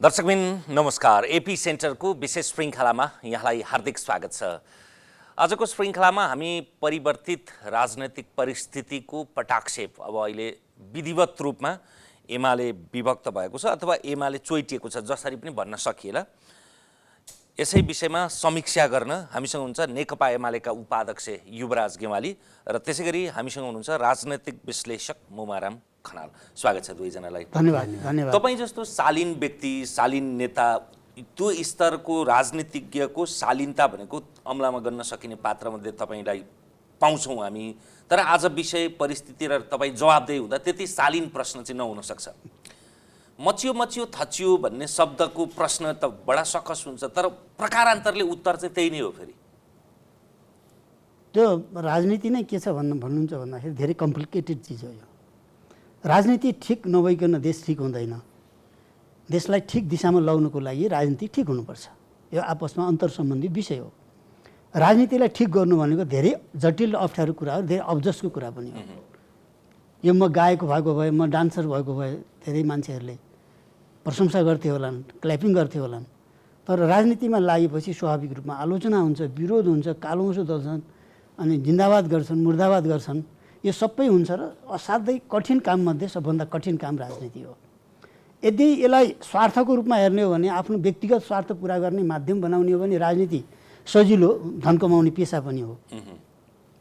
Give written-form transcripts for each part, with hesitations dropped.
दर्शकबिन नमस्कार। एपी सेन्टरको विशेष श्रृङ्खलामा यहाँलाई हार्दिक स्वागत छ। आजको श्रृङ्खलामा हामी परिवर्तित राजनैतिक परिस्थितिको पटाक्षेप अब अहिले विधिवत रूपमा एमाले विभक्त भएको छ अथवा एमाले चोइटिएको छ जसरी पनि भन्न सकिएला, यसै विषयमा समीक्षा गर्न हामीसँग हुन्छ नेकपा एमालेका उपाध्यक्ष युवराज गेवाली र त्यसैगरी हामीसँग हुनुहुन्छ राजनैतिक विश्लेषक मुमाराम खनाल। स्वागत छ दुवैजनालाई। धन्यवाद। धन्यवाद। तपाईँ जस्तो शालीन व्यक्ति, शालीन नेता, त्यो स्तरको राजनीतिज्ञको शालीनता भनेको अमलामा गर्न सकिने पात्रमध्ये तपाईँलाई पाउँछौँ हामी। तर आज विषय परिस्थिति र तपाईँ जवाबदेही हुँदा त्यति शालीन प्रश्न चाहिँ नहुन सक्छ। मचियो मचियो थचियो भन्ने शब्दको प्रश्न त बडा सकस हुन्छ, तर प्रकारान्तरले उत्तर चाहिँ त्यही नै हो। फेरि त्यो राजनीति नै के छ भन्नुहुन्छ भन्दाखेरि धेरै कम्प्लिकेटेड चिज हो। यो राजनीति ठिक नभइकन देश ठिक हुँदैन। देशलाई ठिक दिशामा लगाउनको लागि राजनीति ठिक हुनुपर्छ। यो आपसमा अन्तर सम्बन्धी विषय हो। राजनीतिलाई ठिक गर्नु भनेको धेरै जटिल अप्ठ्यारो कुरा हो, धेरै अब्जसको कुरा पनि हो। यो म गायक भएको भए, म डान्सर भएको भए धेरै मान्छेहरूले प्रशंसा गर्थे होलान्, क्ल्यापिङ गर्थे होलान्। तर राजनीतिमा लागेपछि स्वाभाविक रूपमा आलोचना हुन्छ, विरोध हुन्छ, कालोमसो दल्छन्, अनि जिन्दाबाद गर्छन्, मुर्दाबाद गर्छन्। यो सबै हुन्छ र असाध्यै कठिन काममध्ये सबभन्दा कठिन काम राजनीति हो। यदि यसलाई स्वार्थको रूपमा हेर्ने हो भने, आफ्नो व्यक्तिगत स्वार्थ पुरा गर्ने माध्यम बनाउने हो भने राजनीति सजिलो धन कमाउने पेसा पनि हो,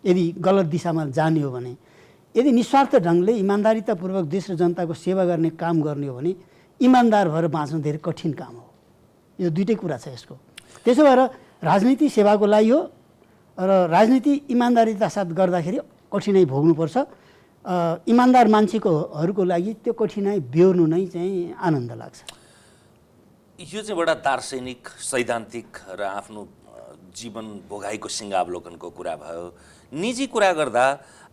यदि गलत दिशामा जाने हो भने। यदि निस्वार्थ ढङ्गले इमान्दारितापूर्वक देश र जनताको सेवा गर्ने काम गर्ने हो भने इमान्दार भएर बाँच्नु धेरै कठिन काम हो। यो दुइटै कुरा छ यसको। त्यसो भएर राजनीति सेवाको लागि हो र राजनीति इमान्दारिता साथ गर्दाखेरि कठिनाइ भोग्नुपर्छ। इमान्दार मान्छेकोहरूको लागि त्यो कठिनाइ बेहोर्नु नै चाहिँ आनन्द लाग्छ। यो चाहिँ एउटा दार्शनिक, सैद्धान्तिक र आफ्नो जीवन भोगाइको सिंहावलोकनको कुरा भयो। निजी कुरा गर्दा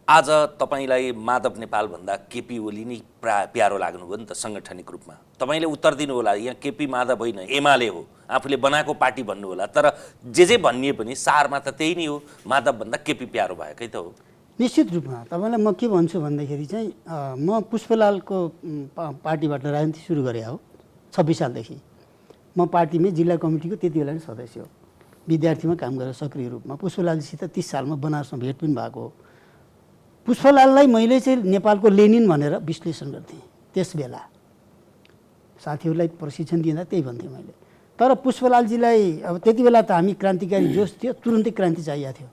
आज तपाईँलाई माधव नेपाल भन्दा केपी ओली नै प्यारो लाग्नुभयो नि त साङ्गठनिक रूपमा। तपाईँले उत्तर दिनु होला, यहाँ केपी माधव होइन एमाले हो, आफूले बनाएको पार्टी भन्नु होला। तर जे भनिए पनि सारमा त त्यही नै हो, माधव भन्दा केपी प्यारो भएकै त हो। निश्चित रूपमा तपाईँलाई म के भन्छु भन्दाखेरि चाहिँ म पुष्पलालको पार्टीबाट राजनीति सुरु गरे हो 26 सालदेखि। म पार्टीमै जिल्ला कमिटीको त्यति बेला नै सदस्य हो, विद्यार्थीमा काम गरेर सक्रिय रूपमा। पुष्पलालजीसित 30 सालमा बनारसमा भेट पनि भएको हो। पुष्पलाललाई मैले चाहिँ नेपालको लेनिन भनेर विश्लेषण गर्थेँ। त्यस बेला साथीहरूलाई प्रशिक्षण दिँदा त्यही भन्थेँ मैले। तर पुष्पलालजीलाई अब त्यति बेला त हामी क्रान्तिकारी जोस थियो, तुरुन्तै क्रान्ति चाहिएको थियो,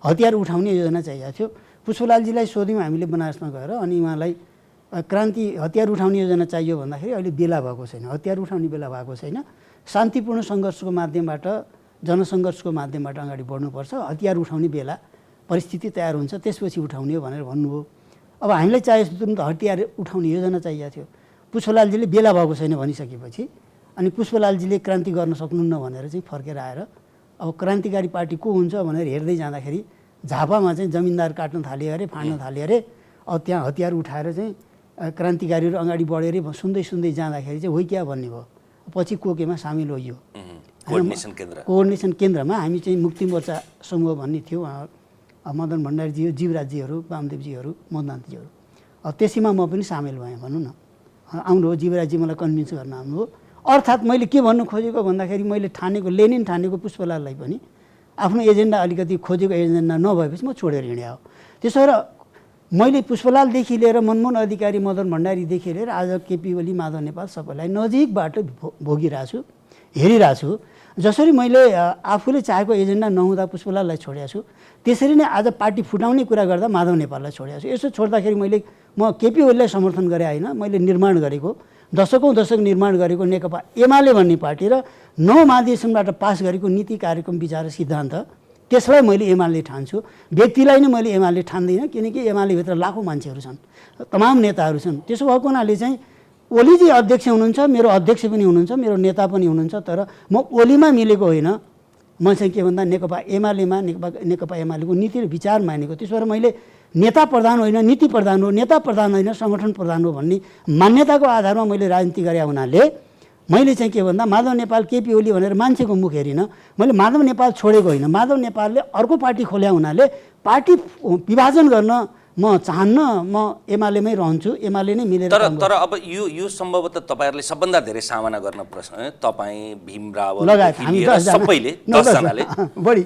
हतियार उठाउने योजना चाहिएको थियो। पुष्पलालजीलाई सोध्यौँ हामीले बनारसमा गएर, अनि उहाँलाई क्रान्ति हतियार उठाउने योजना चाहियो भन्दाखेरि अहिले बेला भएको छैन, हतियार उठाउने बेला भएको छैन, शान्तिपूर्ण सङ्घर्षको माध्यमबाट, जनसङ्घर्षको माध्यमबाट अगाडि बढ्नुपर्छ, हतियार उठाउने बेला परिस्थिति तयार हुन्छ त्यसपछि उठाउने हो भनेर भन्नुभयो। अब हामीलाई चाहिएको तुरन्त हतियार उठाउने योजना चाहिएको थियो। पुष्पलालजीले बेला भएको छैन भनिसकेपछि अनि पुष्पलालजीले क्रान्ति गर्न सक्नुहुन्न भनेर चाहिँ फर्केर आएर अब क्रान्तिकारी पार्टी को हुन्छ भनेर हेर्दै जाँदाखेरि झापामा चाहिँ जमिनदार काट्न थाल्यो अरे, फाड्न थाल्यो अरे। अब त्यहाँ हतियार उठाएर चाहिँ क्रान्तिकारीहरू अगाडि बढ्यो अरे। सुन्दै सुन्दै जाँदाखेरि चाहिँ होइ क्या भन्ने भयो। पछि कोकेमा सामेल होइयो, कोअर्डिनेसन केन्द्रमा। हामी चाहिँ मुक्ति मोर्चा समूह भन्ने थियो, मदन भण्डारीजी, जीवराजजीहरू, वामदेवजीहरू, मदनाथजीहरू। अब त्यसैमा म पनि सामेल भएँ भनौँ न। आउनुभयो जीवराजजी, मलाई कन्भिन्स गर्न आउनुभयो। अर्थात् मैले के भन्नु खोजेको भन्दाखेरि मैले ठानेको, लेनिन ठानेको पुष्पलाललाई पनि आफ्नो एजेन्डा अलिकति खोजेको एजेन्डा नभएपछि म छोडेर हिँड्या हो। त्यसो भएर मैले पुष्पलालदेखि लिएर मनमोहन अधिकारी, मदन भण्डारीदेखि लिएर आज केपी ओली, माधव नेपाल सबैलाई नजिकबाट भोगिरहेको छु, हेरिरहेको छु। जसरी मैले आफूले चाहेको एजेन्डा नहुँदा पुष्पलाललाई छोडेको छु, त्यसरी नै आज पार्टी फुटाउने कुरा गर्दा माधव नेपाललाई छोडेको छु। यसो छोड्दाखेरि म केपी ओलीलाई समर्थन गरेँ होइन, मैले निर्माण गरेको, दशकौँ दशक निर्माण गरेको नेकपा एमाले भन्ने पार्टी र 9 महाधिवेशनबाट पास गरेको नीति, कार्यक्रम, विचार, सिद्धान्त, त्यसलाई मैले एमाले ठान्छु। व्यक्तिलाई नै मैले एमाले ठान्दिनँ, किनकि एमालेभित्र लाखौँ मान्छेहरू छन्, तमाम नेताहरू छन्। त्यसो भएको हुनाले चाहिँ ओलीजी अध्यक्ष हुनुहुन्छ, मेरो अध्यक्ष पनि हुनुहुन्छ, मेरो नेता पनि हुनुहुन्छ। तर म ओलीमा मिलेको होइन, म चाहिँ के भन्दा नेकपा एमालेमा, नेकपा एमालेको नीति र विचार मानेको। त्यसो भएर मैले नेता प्रधान होइन, नीति प्रधान हो, नेता प्रधान होइन, सङ्गठन प्रधान हो भन्ने मान्यताको आधारमा मैले राजनीति गरे हुनाले मैले चाहिँ के भन्दा माधव नेपाल, केपी ओली भनेर मान्छेको मुख हेरिनँ। मैले माधव नेपाल छोडेको होइन, माधव नेपालले अर्को पार्टी खोल्या हुनाले पार्टी विभाजन गर्न म चाहन्न म एमालेमै रहन्छु, एमाले नै मिलेर काम तर अब यो सम्भवतः तपाईँहरूले सबभन्दा धेरै सामना गर्न प्रश्न तपाईँ भीम रावल लगायत हामी 10 जना सबैले 10 जनाले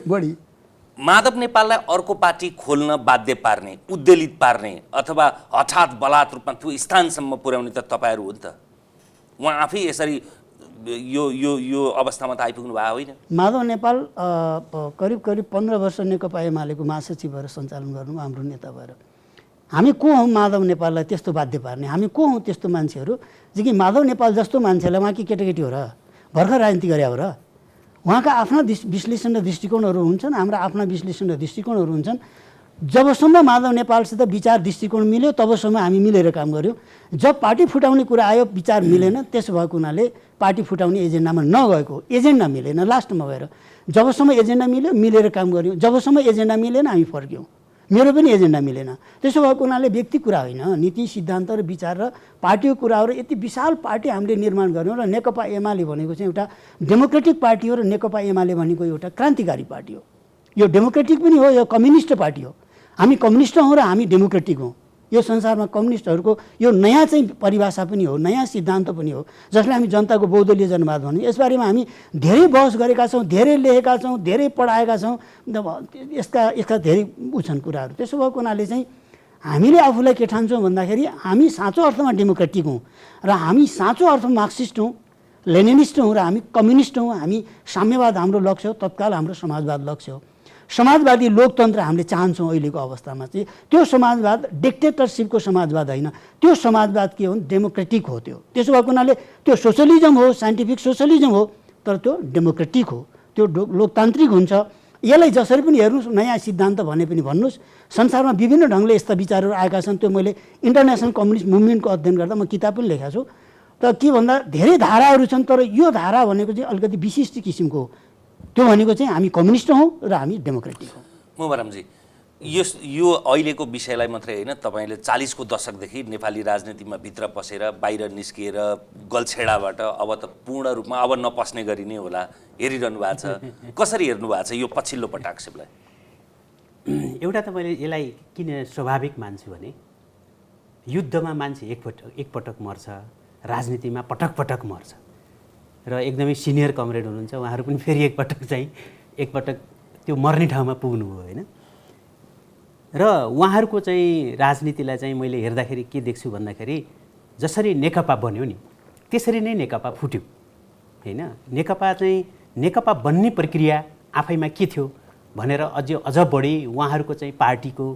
बढी माधव नेपाललाई अर्को पार्टी खोल्न बाध्य पार्ने, उद्वेलित पार्ने अथवा हठात बलात् रूपमा त्यो स्थानसम्म पुर्याउने त तपाईँहरू हो नि त। उहाँ आफै यसरी यो अवस्थामा त आइपुग्नु भएको होइन। माधव नेपाल करिब 15 वर्ष नेकपा एमालेको महासचिव भएर सञ्चालन गर्नु हाम्रो नेता भएर। हामी को हौँ माधव नेपाललाई त्यस्तो बाध्य पार्ने? हामी को हौँ त्यस्तो मान्छेहरू जो कि माधव नेपाल जस्तो मान्छेलाई उहाँकी केटाकेटी हो र भर्खर राजनीति गरे हो र? उहाँका आफ्ना विश्लेषण र दृष्टिकोणहरू हुन्छन्, हाम्रा आफ्ना विश्लेषण र दृष्टिकोणहरू हुन्छन्। जबसम्म माधव नेपालसित विचार दृष्टिकोण मिल्यो तबसम्म हामी मिलेर काम गऱ्यौँ। जब पार्टी फुटाउने कुरा आयो, विचार मिलेन, त्यसो भएको हुनाले पार्टी फुटाउने एजेन्डामा नगएको, एजेन्डा मिलेन लास्टमा गएर। जबसम्म एजेन्डा मिल्यो मिलेर काम गऱ्यौँ, जबसम्म एजेन्डा मिलेन हामी फर्क्यौँ। मेरो पनि एजेन्डा मिलेन। त्यसो भएको हुनाले व्यक्ति कुरा होइन, नीति सिद्धान्त र विचार र पार्टीको कुरा हो। र यति विशाल पार्टी हामीले निर्माण गऱ्यौँ र नेकपा एमाले भनेको चाहिँ एउटा डेमोक्रेटिक पार्टी हो र नेकपा एमाले भनेको एउटा क्रान्तिकारी पार्टी हो। यो डेमोक्रेटिक पनि हो, यो कम्युनिस्ट पार्टी हो। हामी कम्युनिस्ट हौँ र हामी डेमोक्रेटिक हौँ। यो संसारमा कम्युनिस्टहरूको यो नयाँ चाहिँ परिभाषा पनि हो, नयाँ सिद्धान्त पनि हो, जसलाई हामी जनताको बहुदलीय जनवाद भन्छौँ। यसबारेमा हामी धेरै बहस गरेका छौँ, धेरै लेखेका छौँ, धेरै पढाएका छौँ। यसका धेरै छन् कुराहरू। त्यसो भएको हुनाले चाहिँ हामीले आफूलाई के ठान्छौँ भन्दाखेरि हामी साँचो अर्थमा डेमोक्रेटिक हौँ र हामी साँचो अर्थमा मार्क्सिस्ट हौँ, लेनिनिस्ट हौँ र हामी कम्युनिस्ट हौँ। हामी साम्यवाद हाम्रो लक्ष्य हो, तत्काल हाम्रो समाजवाद लक्ष्य हो। समाजवादी लोकतन्त्र हामीले चाहन्छौँ। अहिलेको अवस्थामा चाहिँ त्यो समाजवाद डिक्टेटरसिपको समाजवाद होइन, त्यो समाजवाद के हो, डेमोक्रेटिक हो। त्यसो भएको हुनाले त्यो सोसलिजम हो, साइन्टिफिक सोसलिजम हो, तर त्यो डेमोक्रेटिक हो, त्यो लोकतान्त्रिक हुन्छ। यसलाई जसरी पनि हेर्नुहोस्, नयाँ सिद्धान्त भने पनि भन्नुहोस्, संसारमा विभिन्न ढङ्गले यस्ता विचारहरू आएका छन्। त्यो मैले इन्टरनेसनल कम्युनिस्ट मुभमेन्टको अध्ययन गर्दा म किताब पनि लेखेको छु। तर के भन्दा धेरै धाराहरू छन्, तर यो धारा भनेको चाहिँ अलिकति विशिष्ट किसिमको हो। त्यो भनेको चाहिँ हामी कम्युनिस्ट हौँ र हामी डेमोक्रेटिक हौँ। मोहम्मदजी, यो अहिलेको विषयलाई मात्रै होइन, तपाईँले 40 को दशकदेखि नेपाली राजनीतिमा भित्र पसेर बाहिर निस्किएर गल्छेडाबाट अब त पूर्ण रूपमा अब नपस्ने गरी नै होला हेरिरहनु भएको छ। कसरी हेर्नु भएको छ यो पछिल्लो पटाक्षेपलाई? एउटा त मैले यसलाई किन स्वाभाविक मान्छु भने युद्धमा मान्छे एकपटक मर्छ, राजनीतिमा पटक मर्छ र एकदमै सिनियर कमरेड हुनुहुन्छ उहाँहरू पनि फेरि एकपटक त्यो मर्ने ठाउँमा पुग्नुभयो होइन। र उहाँहरूको चाहिँ राजनीतिलाई चाहिँ मैले हेर्दाखेरि के देख्छु भन्दाखेरि जसरी नेकपा बन्यो नि त्यसरी नै नेकपा फुट्यो होइन। नेकपा बन्ने प्रक्रिया आफैमा के थियो भनेर अझ बढी उहाँहरूको चाहिँ पार्टीको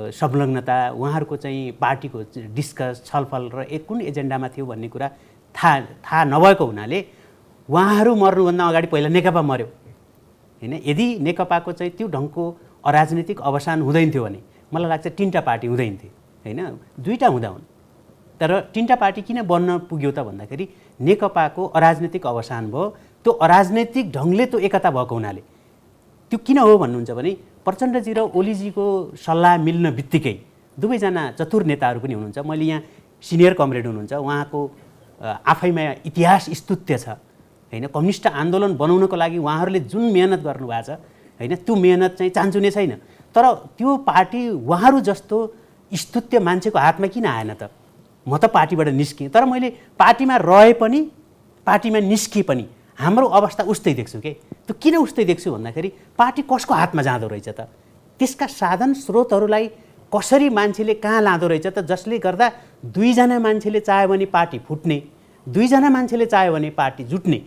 संलग्नता, उहाँहरूको चाहिँ पार्टीको डिस्कस छलफल र कुन एजेन्डामा थियो भन्ने कुरा थाहा नभएको हुनाले उहाँहरू मर्नुभन्दा अगाडि पहिला नेकपा मर्यो होइन। यदि नेकपाको चाहिँ त्यो ढङ्गको अराजनीतिक अवसान हुँदैन थियो भने मलाई लाग्छ 3टा पार्टी हुँदैन थियो होइन, 2टा हुँदा हुन्। तर 3टा पार्टी किन बन्न पुग्यो त भन्दाखेरि नेकपाको अराजनीतिक अवसान भयो। त्यो अराजनैतिक ढङ्गले त्यो एकता भएको हुनाले त्यो किन हो भन्नुहुन्छ भने प्रचण्डजी र ओलीजीको सल्लाह मिल्न बित्तिकै दुवैजना चतुर नेताहरू पनि हुनुहुन्छ। मैले यहाँ सिनियर कमरेड हुनुहुन्छ, उहाँको आफैमा इतिहास स्तुत्य छ होइन। कम्युनिस्ट आन्दोलन बनाउनको लागि उहाँहरूले जुन मेहनत गर्नुभएको छ होइन, त्यो मेहनत चाहिँ चान्चुने छैन। तर त्यो पार्टी उहाँहरू जस्तो स्तुत्य मान्छेको हातमा किन आएन त? म त पार्टीबाट निस्केँ, तर मैले पार्टीमा रहे पनि पार्टीमा निस्किए पनि हाम्रो अवस्था उस्तै देख्छु के। त्यो किन उस्तै देख्छु भन्दाखेरि पार्टी कसको हातमा जाँदो रहेछ त? त्यसका साधन स्रोतहरूलाई कसरी मान्छेले कहाँ लाँदो रहेछ त? जसले गर्दा 2जना मान्छेले चाह्यो भने पार्टी फुट्ने, 2जना मान्छेले चाह्यो भने पार्टी जुट्ने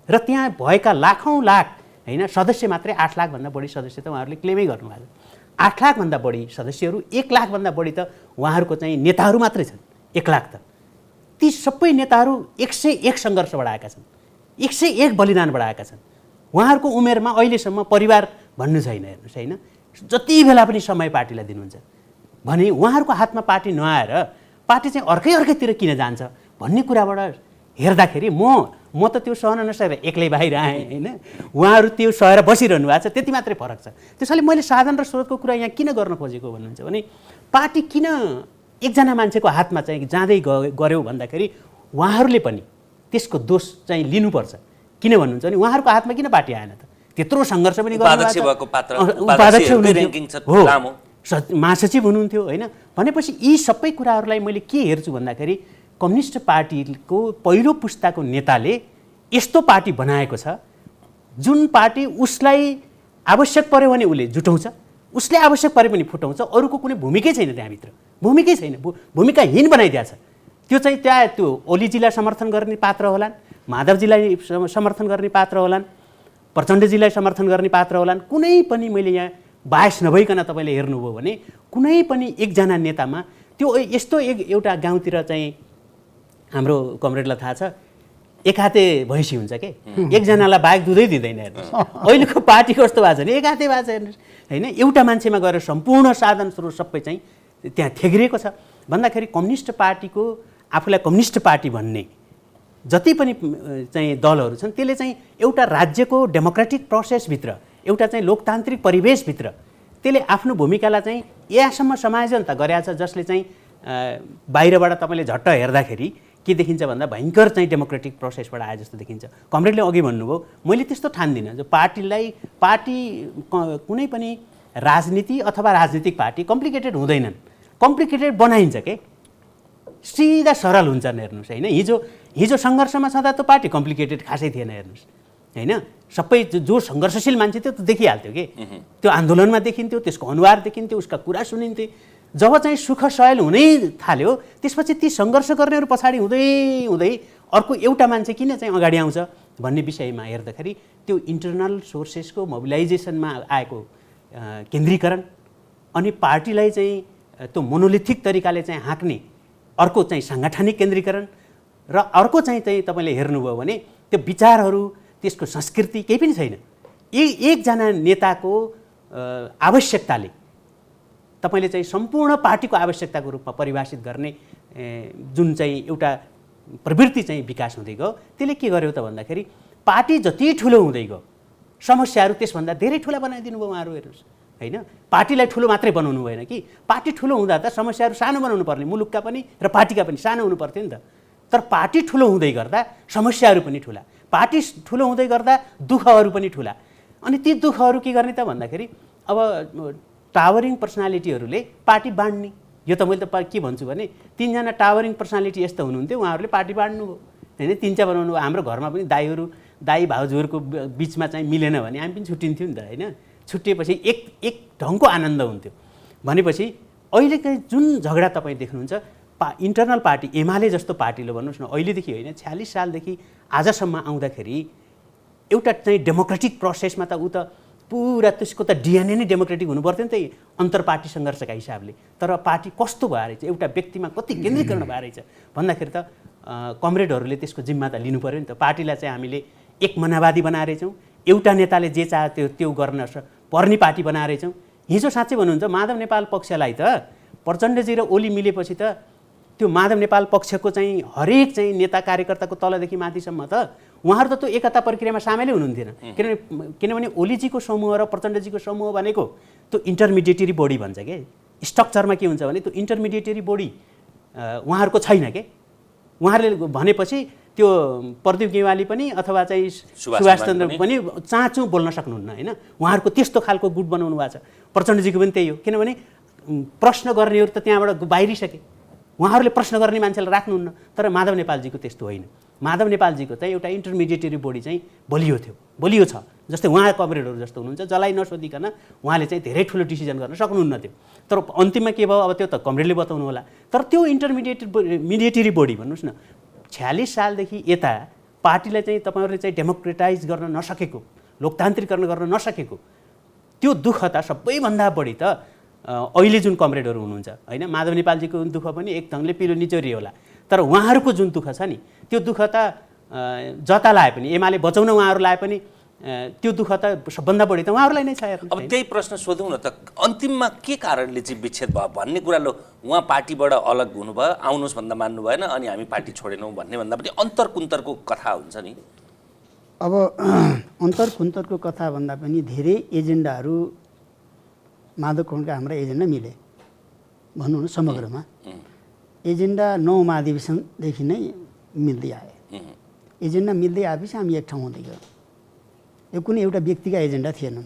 र त्यहाँ भएका लाखौँ लाख होइन सदस्य मात्रै 8 लाखभन्दा बढी सदस्य त उहाँहरूले क्लेमै गर्नुभएको छ। 8 लाखभन्दा बढी सदस्यहरू, 1 लाखभन्दा बढी त उहाँहरूको चाहिँ नेताहरू मात्रै छन्। 1 लाख त ती सबै नेताहरू 101 सङ्घर्ष बढाएका छन्, 101 बलिदान बढाएका छन्। उहाँहरूको उमेरमा अहिलेसम्म परिवार भन्नु छैन हेर्नुहोस् होइन। जति बेला पनि समय पार्टीलाई दिनुहुन्छ भने उहाँहरूको हातमा पार्टी नआएर पार्टी चाहिँ अर्कैतिर किन जान्छ भन्ने कुराबाट हेर्दाखेरि म त त्यो सहन नसकेर एक्लै बाहिर आएँ होइन। उहाँहरू त्यो सहेर बसिरहनु भएको छ, त्यति मात्रै फरक छ। त्यसैले मैले साधन र स्रोतको कुरा यहाँ किन गर्न खोजेको भन्नुहुन्छ भने पार्टी किन एकजना मान्छेको हातमा चाहिँ जाँदै गऱ्यो भन्दाखेरि उहाँहरूले पनि त्यसको दोष चाहिँ लिनुपर्छ। किन भन्नुहुन्छ भने उहाँहरूको हातमा किन पार्टी आएन त? त्यत्रो सङ्घर्ष पनि गर्नुभएको छ, उपाध्यक्ष हुनुहुन्थ्यो हो, महासचिव हुनुहुन्थ्यो होइन। भनेपछि यी सबै कुराहरूलाई मैले के हेर्छु भन्दाखेरि कम्युनिस्ट पार्टीको पहिलो पुस्ताको नेताले यस्तो पार्टी बनाएको छ जुन पार्टी उसलाई आवश्यक पर्यो भने उसले जुटाउँछ, उसले आवश्यक परे पनि फुटाउँछ, अरूको कुनै भूमिकै छैन त्यहाँभित्र, भूमिकै छैन, भूमिकाहीन बनाइदिएको छ। त्यो चाहिँ त्यहाँ त्यो ओलीजीलाई समर्थन गर्ने पात्र होलान्, माधवजीलाई समर्थन गर्ने पात्र होलान्, प्रचण्डजीलाई समर्थन गर्ने पात्र होलान्, कुनै पनि मैले यहाँ बायस नभइकन तपाईँले हेर्नुभयो भने कुनै पनि एकजना नेतामा त्यो यस्तो एउटा गाउँतिर चाहिँ हाम्रो कमरेडलाई थाहा छ एक हाते भैँसी हुन्छ के, एकजनालाई बाहेक दुधै दिँदैन हेर्नुहोस्। अहिलेको पार्टी कस्तो भएको छ भने एक हाते भएको छ हेर्नुहोस् होइन। एउटा मान्छेमा गएर सम्पूर्ण साधन स्रोत सबै चाहिँ त्यहाँ थेग्रिएको छ भन्दाखेरि कम्युनिस्ट पार्टीको आफूलाई कम्युनिस्ट पार्टी भन्ने जति पनि चाहिँ दलहरू छन् त्यसले चाहिँ एउटा राज्यको डेमोक्रेटिक प्रोसेसभित्र एउटा चाहिँ लोकतान्त्रिक परिवेशभित्र त्यसले आफ्नो भूमिकालाई चाहिँ यहाँसम्म समायोजन त गरेको छ जसले चाहिँ बाहिरबाट तपाईँले झट्ट हेर्दाखेरि के देखिन्छ भन्दा भयङ्कर चाहिँ डेमोक्रेटिक प्रोसेसबाट आए जस्तो देखिन्छ। कमरेडले अघि भन्नुभयो मैले त्यस्तो ठान्दिनँ जो पार्टी कुनै पनि राजनीति अथवा राजनीतिक पार्टी कम्प्लिकेटेड हुँदैनन्, कम्प्लिकेटेड बनाइन्छ के, सिधा सरल हुन्छन् हेर्नुहोस् होइन। हिजो सङ्घर्षमा छँदा त पार्टी कम्प्लिकेटेड खासै थिएन हेर्नुहोस् होइन। सबै जो सङ्घर्षशील मान्छे थियो त्यो देखिहाल्थ्यो कि, त्यो आन्दोलनमा देखिन्थ्यो, त्यसको अनुहार देखिन्थ्यो, उसका कुरा सुनिन्थे। जब चाहिँ सुख सयल हुनै थाल्यो त्यसपछि ती सङ्घर्ष गर्नेहरू पछाडि हुँदै हुँदै अर्को एउटा मान्छे किन चाहिँ अगाडि आउँछ भन्ने विषयमा हेर्दाखेरि त्यो इन्टरनल सोर्सेसको मोबिलाइजेसनमा आएको केन्द्रीकरण अनि पार्टीलाई चाहिँ त्यो मोनोलिथिक तरिकाले चाहिँ हाँक्ने अर्को चाहिँ साङ्गठनिक केन्द्रीकरण र अर्को चाहिँ तपाईँले हेर्नुभयो भने त्यो विचारहरू त्यसको संस्कृति केही पनि छैन। एकजना नेताको आवश्यकताले तपाईँले चाहिँ सम्पूर्ण पार्टीको आवश्यकताको रूपमा परिभाषित गर्ने जुन चाहिँ एउटा प्रवृत्ति चाहिँ विकास हुँदै गयो त्यसले के गर्यो त भन्दाखेरि पार्टी जति ठुलो हुँदै गयो समस्याहरू त्यसभन्दा धेरै ठुला बनाइदिनु भयो उहाँहरू हेर्नुहोस् होइन। पार्टीलाई ठुलो मात्रै बनाउनु भएन कि, पार्टी ठुलो हुँदा त समस्याहरू सानो बनाउनु पर्ने, मुलुकका पनि र पार्टीका पनि सानो हुनु पर्थ्यो नि त। तर पार्टी ठुलो हुँदै गर्दा समस्याहरू पनि ठुला, पार्टी ठुलो हुँदै गर्दा दुःखहरू पनि ठुला। अनि ती दुःखहरू के गर्ने त भन्दाखेरि अब टावरिङ पर्सनालिटीहरूले पार्टी बाँड्ने, यो त मैले त के भन्छु भने 3 जना टावरिङ पर्सनालिटी यस्तो हुनुहुन्थ्यो उहाँहरूले पार्टी बाँड्नु भयो होइन। 3 बनाउनु भयो। हाम्रो घरमा पनि दाई भाउजूहरूको बिचमा चाहिँ मिलेन भने हामी पनि छुट्टिन्थ्यौँ नि त होइन। छुट्टिएपछि एक ढङ्गको आनन्द हुन्थ्यो। भनेपछि अहिलेको जुन झगडा तपाईँ देख्नुहुन्छ इन्टरनल पार्टी एमाले जस्तो पार्टीले भन्नुहोस् न अहिलेदेखि होइन 46 सालदेखि आजसम्म आउँदाखेरि एउटा चाहिँ डेमोक्रेटिक प्रोसेसमा त ऊ त पुरा त्यसको त डिएनए नै डेमोक्रेटिक हुनु पर्थ्यो नि त अन्तर पार्टी सङ्घर्षका हिसाबले। तर पार्टी कस्तो भयो रहेछ, एउटा व्यक्तिमा कति केन्द्रीकरण भयो रहेछ भन्दाखेरि त कमरेडहरूले त्यसको जिम्मा त लिनु पऱ्यो नि त। पार्टीलाई चाहिँ हामीले एक मनावादी बनाएछौँ, एउटा नेताले जे चाह्यो त्यो गर्न पर्ने पार्टी बनाएछौँ। हिजो साँच्चै भन्नुहुन्छ माधव नेपाल पक्षलाई त प्रचण्डजी र ओली मिलेपछि त त्यो माधव नेपाल पक्षको चाहिँ हरेक चाहिँ नेता कार्यकर्ताको तलदेखि माथिसम्म त उहाँहरू त त्यो एकता प्रक्रियामा सामेलै हुनुहुन्थेन। किनभने ओलीजीको समूह र प्रचण्डजीको समूह भनेको त्यो इन्टरमिडिएटरी बडी भन्छ के, स्ट्रक्चरमा के हुन्छ भने त्यो इन्टरमिडिएटरी बडी उहाँहरूको छैन के। उहाँहरूले भनेपछि त्यो प्रदीप गेवाली पनि अथवा चाहिँ सुभाष चन्द्र पनि चाँचो बोल्न सक्नुहुन्न होइन। उहाँहरूको त्यस्तो खालको गुट बनाउनु भएको छ। प्रचण्डजीको पनि त्यही हो, किनभने प्रश्न गर्नेहरू त त्यहाँबाट बाहिरिसके, उहाँहरूले प्रश्न गर्ने मान्छेलाई राख्नुहुन्न। तर माधव नेपालजीको त्यस्तो होइन। माधव नेपालजीको चाहिँ एउटा इन्टरमिडिएटरी बडी चाहिँ बलियो छ। जस्तै उहाँ कमरेडहरू जस्तो हुनुहुन्छ जसलाई नसोधिकन उहाँले चाहिँ धेरै ठुलो डिसिजन गर्न सक्नुहुन्न थियो। तर अन्तिममा के भयो अब त्यो त कमरेडले बताउनु होला। तर त्यो मिडिएटरी बडी भन्नुहोस् न 46 सालदेखि यता पार्टीलाई चाहिँ तपाईँहरूले चाहिँ डेमोक्रेटाइज गर्न नसकेको, लोकतान्त्रिकरण गर्न नसकेको त्यो दुःख त सबैभन्दा बढी त अहिले जुन कमरेडहरू हुनुहुन्छ होइन। माधव नेपालजीको दुःख पनि एक ढङ्गले पिलो निचोरी होला। तर उहाँहरूको जुन दुःख छ नि त्यो दुःख त जता लाए पनि एमाले बचाउन उहाँहरू लाए पनि त्यो दुःख त सबभन्दा बढी त उहाँहरूलाई नै छ। अब त्यही प्रश्न सोधौँ न त, अन्तिममा के कारणले चाहिँ विच्छेद भयो भन्ने कुरा लो उहाँ पार्टीबाट अलग हुनुभयो, आउनुहोस् भन्दा मान्नु भएन अनि हामी पार्टी छोडेनौँ भन्ने भन्दा पनि अन्तर कुन्तरको कथा हुन्छ नि। अब अन्तर कुन्तरको कथा भन्दा पनि धेरै एजेन्डाहरू माधव कमलका हाम्रा एजेन्डा मिले भनौँ न। समग्रमा एजेन्डा 9 महाधिवेशनदेखि नै मिल्दै आए। एजेन्डा मिल्दै आएपछि हामी एक ठाउँ हुँदै गयो। यो कुनै एउटा व्यक्तिका एजेन्डा थिएन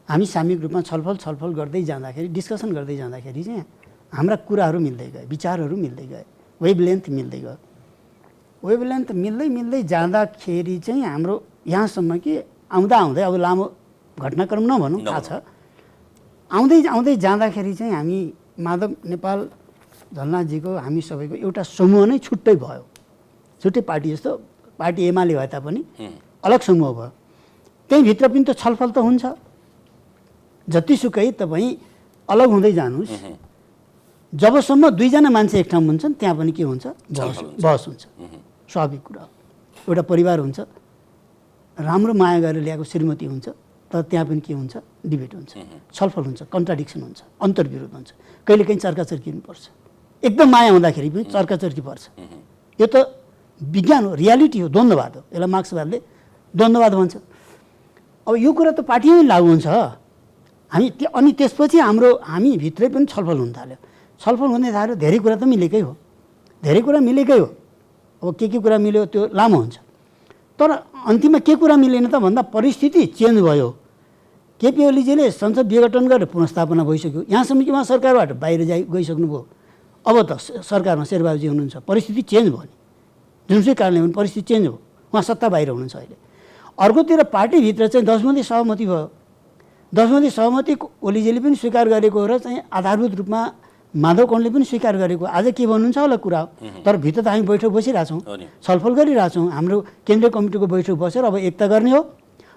हामी सामूहिक रूपमा छलफल गर्दै जाँदाखेरि डिस्कसन गर्दै जाँदाखेरि चाहिँ हाम्रा कुराहरू मिल्दै गए, विचारहरू मिल्दै गए, वेभलेन्थ मिल्दै गयो। वेभलेन्थ मिल्दै जाँदाखेरि चाहिँ हाम्रो यहाँसम्म कि आउँदै अब लामो घटनाक्रम नभनौँ, थाहा छ, आउँदै जाँदाखेरि चाहिँ हामी माधव नेपाल झलनाथजीको हामी सबैको एउटा समूह नै छुट्टै भयो। छुट्टै पार्टी जस्तो, पार्टी एमाले भए तापनि अलग समूह भयो। त्यहीँभित्र पनि त छलफल त हुन्छ। जतिसुकै तपाईँ अलग हुँदै जानुहोस्, जबसम्म दुईजना मान्छे एक ठाउँ हुन्छन् त्यहाँ पनि के हुन्छ, बहस हुन्छ। स्वाभाविक कुरा हो। एउटा परिवार हुन्छ, राम्रो माया गरेर ल्याएको श्रीमती हुन्छ, तर त्यहाँ पनि के हुन्छ, डिबेट हुन्छ, छलफल हुन्छ, कन्ट्राडिक्सन हुन्छ, अन्तर्विरोध हुन्छ, कहिलेकाहीँ चर्काचर्की पनि पर्छ। एकदम माया हुँदाखेरि पनि चर्काचर्की पर्छ। यो त विज्ञान हो, रियालिटी हो, द्वन्द्ववाद हो। यसलाई मार्क्सवादले द्वन्द्ववाद भन्छ। अब यो कुरा त पार्टीमै लागु हुन्छ। अनि त्यसपछि हामी भित्रै पनि छलफल हुन थाल्यो। छलफल हुँदै थाल्यो, धेरै कुरा त मिलेकै हो, धेरै कुरा मिलेकै हो। अब के कुरा मिल्यो त्यो लामो हुन्छ। तर अन्तिममा के कुरा मिलेन त भन्दा परिस्थिति चेन्ज भयो। केपी ओलीजीले संसद विघटन गरेर पुनर्स्थापना भइसक्यो। यहाँसम्म कि उहाँ सरकारबाट बाहिर गइसक्नुभयो। अब त सरकारमा शेरबहादुरजी हुनुहुन्छ, परिस्थिति चेन्ज भयो नि, जुनसुकै कारणले पनि परिस्थिति चेन्ज भयो। उहाँ सत्ता बाहिर हुनुहुन्छ अहिले। अर्कोतिर पार्टीभित्र चाहिँ 10 मध्ये सहमति भयो। 10 मध्ये सहमति ओलीजीले पनि स्वीकार गरेको र चाहिँ आधारभूत रूपमा माधव कौनले पनि स्वीकार गरेको। आज के भन्नुहुन्छ होला कुरा हो, तर भित्र त हामी बैठक बसिरहेछौँ, छलफल गरिरहेछौँ। हाम्रो केन्द्रीय कमिटीको बैठक बसेर अब एकता गर्ने हो,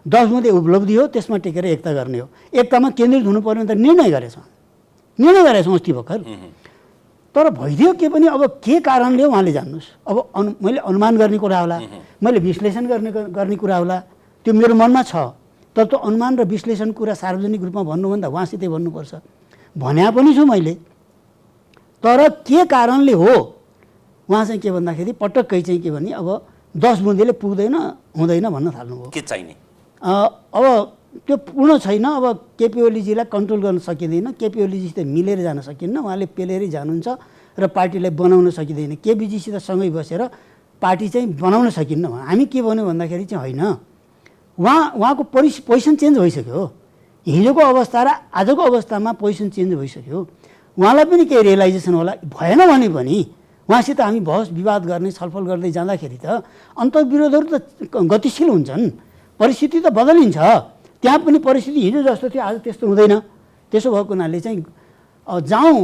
10 मध्ये उपलब्धि हो, त्यसमा टेकेर एकता गर्ने हो। एकतामा केन्द्रित हुनु पर्ने त निर्णय गरेछौँ अस्ति भर्खर। तर भइदियो के पनि अब के कारणले उहाँले जान्नुहोस्। अब मैले अनुमान गर्ने कुरा होला, मैले विश्लेषण गर्ने कुरा होला, त्यो मेरो मनमा छ। तर त्यो अनुमान र विश्लेषण कुरा सार्वजनिक रूपमा भन्नुभन्दा उहाँसितै भन्नुपर्छ। भन्या पनि छु मैले। तर के कारणले हो उहाँ चाहिँ के भन्दाखेरि पटक्कै चाहिँ के भने अब 10 बुँदेले पुग्दैन हुँदैन भन्न थाल्नुभयो। के चाहिने? अब त्यो पूर्ण छैन। अब केपी ओलीजीलाई कन्ट्रोल गर्न सकिँदैन, केपी ओलीजीसित मिलेर जान सकिन्न, उहाँले पेलेरै जानुहुन्छ र पार्टीलाई बनाउन सकिँदैन। केपीजीसित सँगै बसेर पार्टी चाहिँ बनाउन सकिन्न। हामी के भन्यो भन्दाखेरि चाहिँ होइन, उहाँको पोजिसन चेन्ज भइसक्यो। हिजोको अवस्था र आजको अवस्थामा पोजिसन चेन्ज भइसक्यो। उहाँलाई पनि केही रियलाइजेसन होला। भएन भने पनि उहाँसित हामी बहस विवाद गर्ने छलफल गर्दै जाँदाखेरि त अन्तर्विरोधहरू त गतिशील हुन्छन्, परिस्थिति त बदलिन्छ। त्यहाँ पनि परिस्थिति हिजो जस्तो थियो आज त्यस्तो हुँदैन। त्यसो भएको हुनाले चाहिँ जाउँ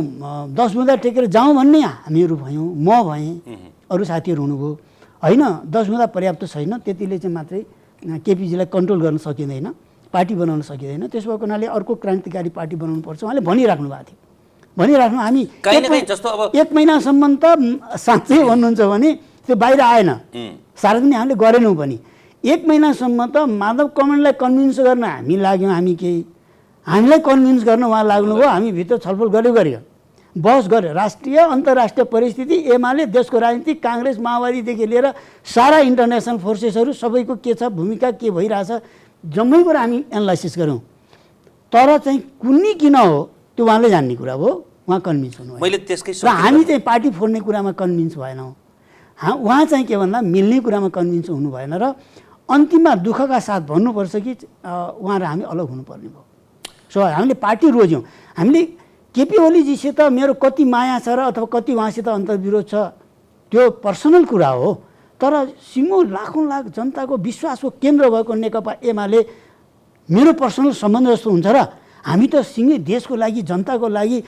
10 बुँदा टेकेर जाउँ भन्ने हामीहरू भयौँ, म भएँ, अरू साथीहरू हुनुभयो। होइन 10 बुँदा पर्याप्त छैन, त्यतिले चाहिँ मात्रै केपीजीलाई कन्ट्रोल गर्न सकिँदैन, पार्टी बनाउन सकिँदैन। त्यसो भएको हुनाले अर्को क्रान्तिकारी पार्टी बनाउनु पर्छ उहाँले भनिराख्नु भएको थियो। हामी एक महिनासम्म त साँच्चै भन्नुहुन्छ भने त्यो बाहिर आएन, सार्वजनिक हामीले गरेनौँ पनि। 1 महिनासम्म त माधव कमललाई कन्भिन्स गर्न हामी लाग्यौँ। हामीलाई कन्भिन्स गर्न उहाँ लाग्नुभयो। हामी भित्र छलफल गऱ्यो, बहस गऱ्यो। राष्ट्रिय अन्तर्राष्ट्रिय परिस्थिति, एमाले, देशको राजनीति, काङ्ग्रेस, माओवादीदेखि लिएर सारा इन्टरनेसनल फोर्सेसहरू सबैको के छ भूमिका, के भइरहेछ, जम्मै कुरा हामी एनालाइसिस गऱ्यौँ। तर चाहिँ कुनै किन हो त्यो उहाँले जान्ने कुरा हो, उहाँ कन्भिन्स हुनुभयो। मैले त्यसकै र हामी चाहिँ पार्टी फोड्ने कुरामा कन्भिन्स भएनौँ। उहाँ चाहिँ के भन्दा मिल्ने कुरामा कन्भिन्स हुनु भएन र अन्तिममा दुःखका साथ भन्नुपर्छ कि उहाँ र हामी अलग हुनुपर्ने भयो। सो हामीले पार्टी रोज्यौँ। हामीले केपी ओलीजीसित मेरो कति माया छ र अथवा कति उहाँसित अन्तर्विरोध छ त्यो पर्सनल कुरा हो। तर सिङ्गो लाखौँ लाख जनताको विश्वासको केन्द्र भएको नेकपा एमाले मेरो पर्सनल सम्बन्ध जस्तो हुन्छ र हामी त सिङ्गै देशको लागि जनताको लागि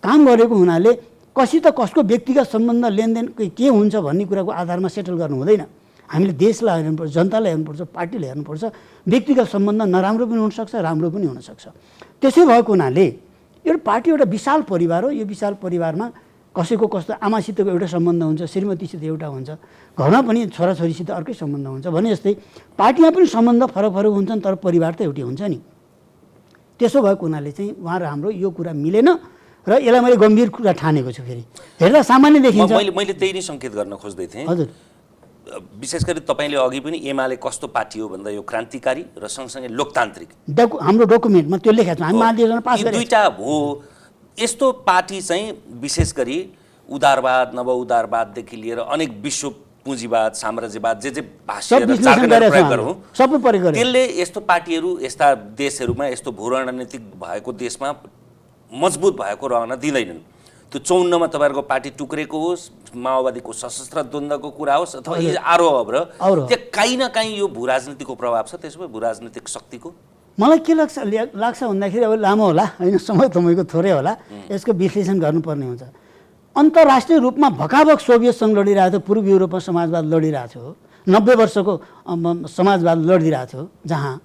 काम गरेको हुनाले कसित कसको व्यक्तिगत सम्बन्ध लेनदेन के हुन्छ भन्ने कुराको आधारमा सेटल गर्नु हुँदैन। हामीले देशलाई हेर्नुपर्छ, जनतालाई हेर्नुपर्छ, पार्टीलाई हेर्नुपर्छ। व्यक्तिगत सम्बन्ध नराम्रो पनि हुनसक्छ, राम्रो पनि हुनसक्छ। त्यसै भएको हुनाले यो पार्टी एउटा विशाल परिवार हो। यो विशाल परिवारमा कसैको कस्तो आमासितको एउटा सम्बन्ध हुन्छ, श्रीमतीसित एउटा हुन्छ, घरमा पनि छोराछोरीसित अर्कै सम्बन्ध हुन्छ भने जस्तै पार्टीमा पनि सम्बन्ध फरक हुन्छन्, तर परिवार त एउटै हुन्छ नि। त्यसो भएको हुनाले चाहिँ उहाँ र हाम्रो यो कुरा मिलेन र यसलाई मैले गम्भीर कुरा ठानेको छु। फेरि हेर्दा सामान्य देखिन्छ। मैले त्यही नै सङ्केत गर्न खोज्दै थिएँ। हजुर, विशेष गरी तपाईँले अघि पनि एमाले कस्तो पार्टी हो भन्दा यो क्रान्तिकारी र सँगसँगै लोकतान्त्रिक हाम्रो डकुमेन्टमा त्यो लेखेको छ। हामी महाधिवेशनमा पास गरेका दुईटा हो। यस्तो पार्टी चाहिँ विशेष गरी उदारवाद, नव उदारवाददेखि लिएर अनेक विश्व पुँजीवाद साम्राज्यवाद जे सब भाष्य विश्लेषण जार्गनहरू गरेका प्रयोग छौँ गरौँ सबै प्रयोग गरे त्यसले यस्तो पार्टीहरू यस्ता देशहरूमा यस्तो भू रणनीतिक भएको देशमा मजबुत भएको रहन दिँदैनन्। त्यो 54मा तपाईँहरूको पार्टी टुक्रेको होस्, माओवादीको सशस्त्र द्वन्द्वको कुरा होस् अथवा यी आरोह त्यहाँ काहीँ न काहीँ यो भू राजनीतिको प्रभाव छ। त्यसो भए भू राजनीतिक शक्तिको मलाई के लाग्छ भन्दाखेरि अब लामो होला होइन, समय तपाईँको थोरै होला, यसको विश्लेषण गर्नुपर्ने हुन्छ। अन्तर्राष्ट्रिय रूपमा भकाभक सोभियत सङ्घ लडिरहेको थियो, पूर्व युरोपमा समाजवाद लडिरहेको थियो, 90 वर्षको समाजवाद लडिरहेको थियो, जहाँ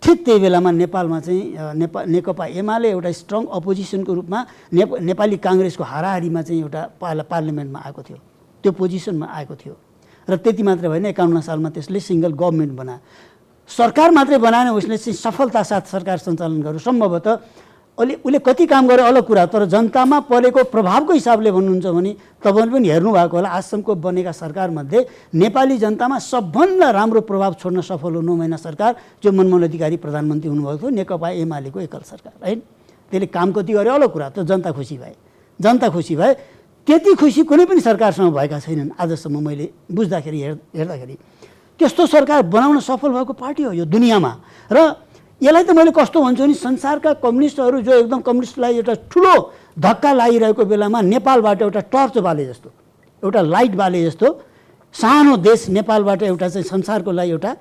ठिक त्यही बेलामा नेपालमा चाहिँ नेकपा एमाले एउटा स्ट्रङ अपोजिसनको रूपमा नेपाली काङ्ग्रेसको हाराहारीमा चाहिँ एउटा पार्लियामेन्टमा आएको थियो, त्यो पोजिसनमा आएको थियो। र त्यति मात्र भएन, 51 सालमा त्यसले सिङ्गल गभर्मेन्ट बनायो। सरकार मात्रै बनाएन, उसले चाहिँ सफलता साथ सरकार सञ्चालन गर्यो। सम्भवतः उसले कति काम गर्यो अलग कुरा, तर जनतामा परेको प्रभावको हिसाबले भन्नुहुन्छ भने तपाईँले पनि हेर्नुभएको होला, आजसम्मको बनेका सरकारमध्ये नेपाली जनतामा सबभन्दा राम्रो प्रभाव छोड्न सफल हो 9 महिना सरकार, जो मनमोहन अधिकारी प्रधानमन्त्री हुनुभएको थियो, नेकपा एमालेको एकल सरकार है। त्यसले काम कति गर्यो अलग कुरा, त जनता खुसी भए। जनता खुसी भए, त्यति खुसी कुनै पनि सरकारसँग भएका छैनन् आजसम्म मैले बुझ्दाखेरि हेर्दाखेरि। त्यस्तो सरकार बनाउन सफल भएको पार्टी हो यो दुनियाँमा। र यसलाई त मैले कस्तो भन्छु भने संसारका कम्युनिस्टहरू जो एकदम कम्युनिस्टलाई एउटा ठुलो धक्का लागिरहेको बेलामा नेपालबाट एउटा टर्च बाले जस्तो, एउटा लाइट बाले जस्तो, सानो देश नेपालबाट एउटा चाहिँ संसारको लागि एउटा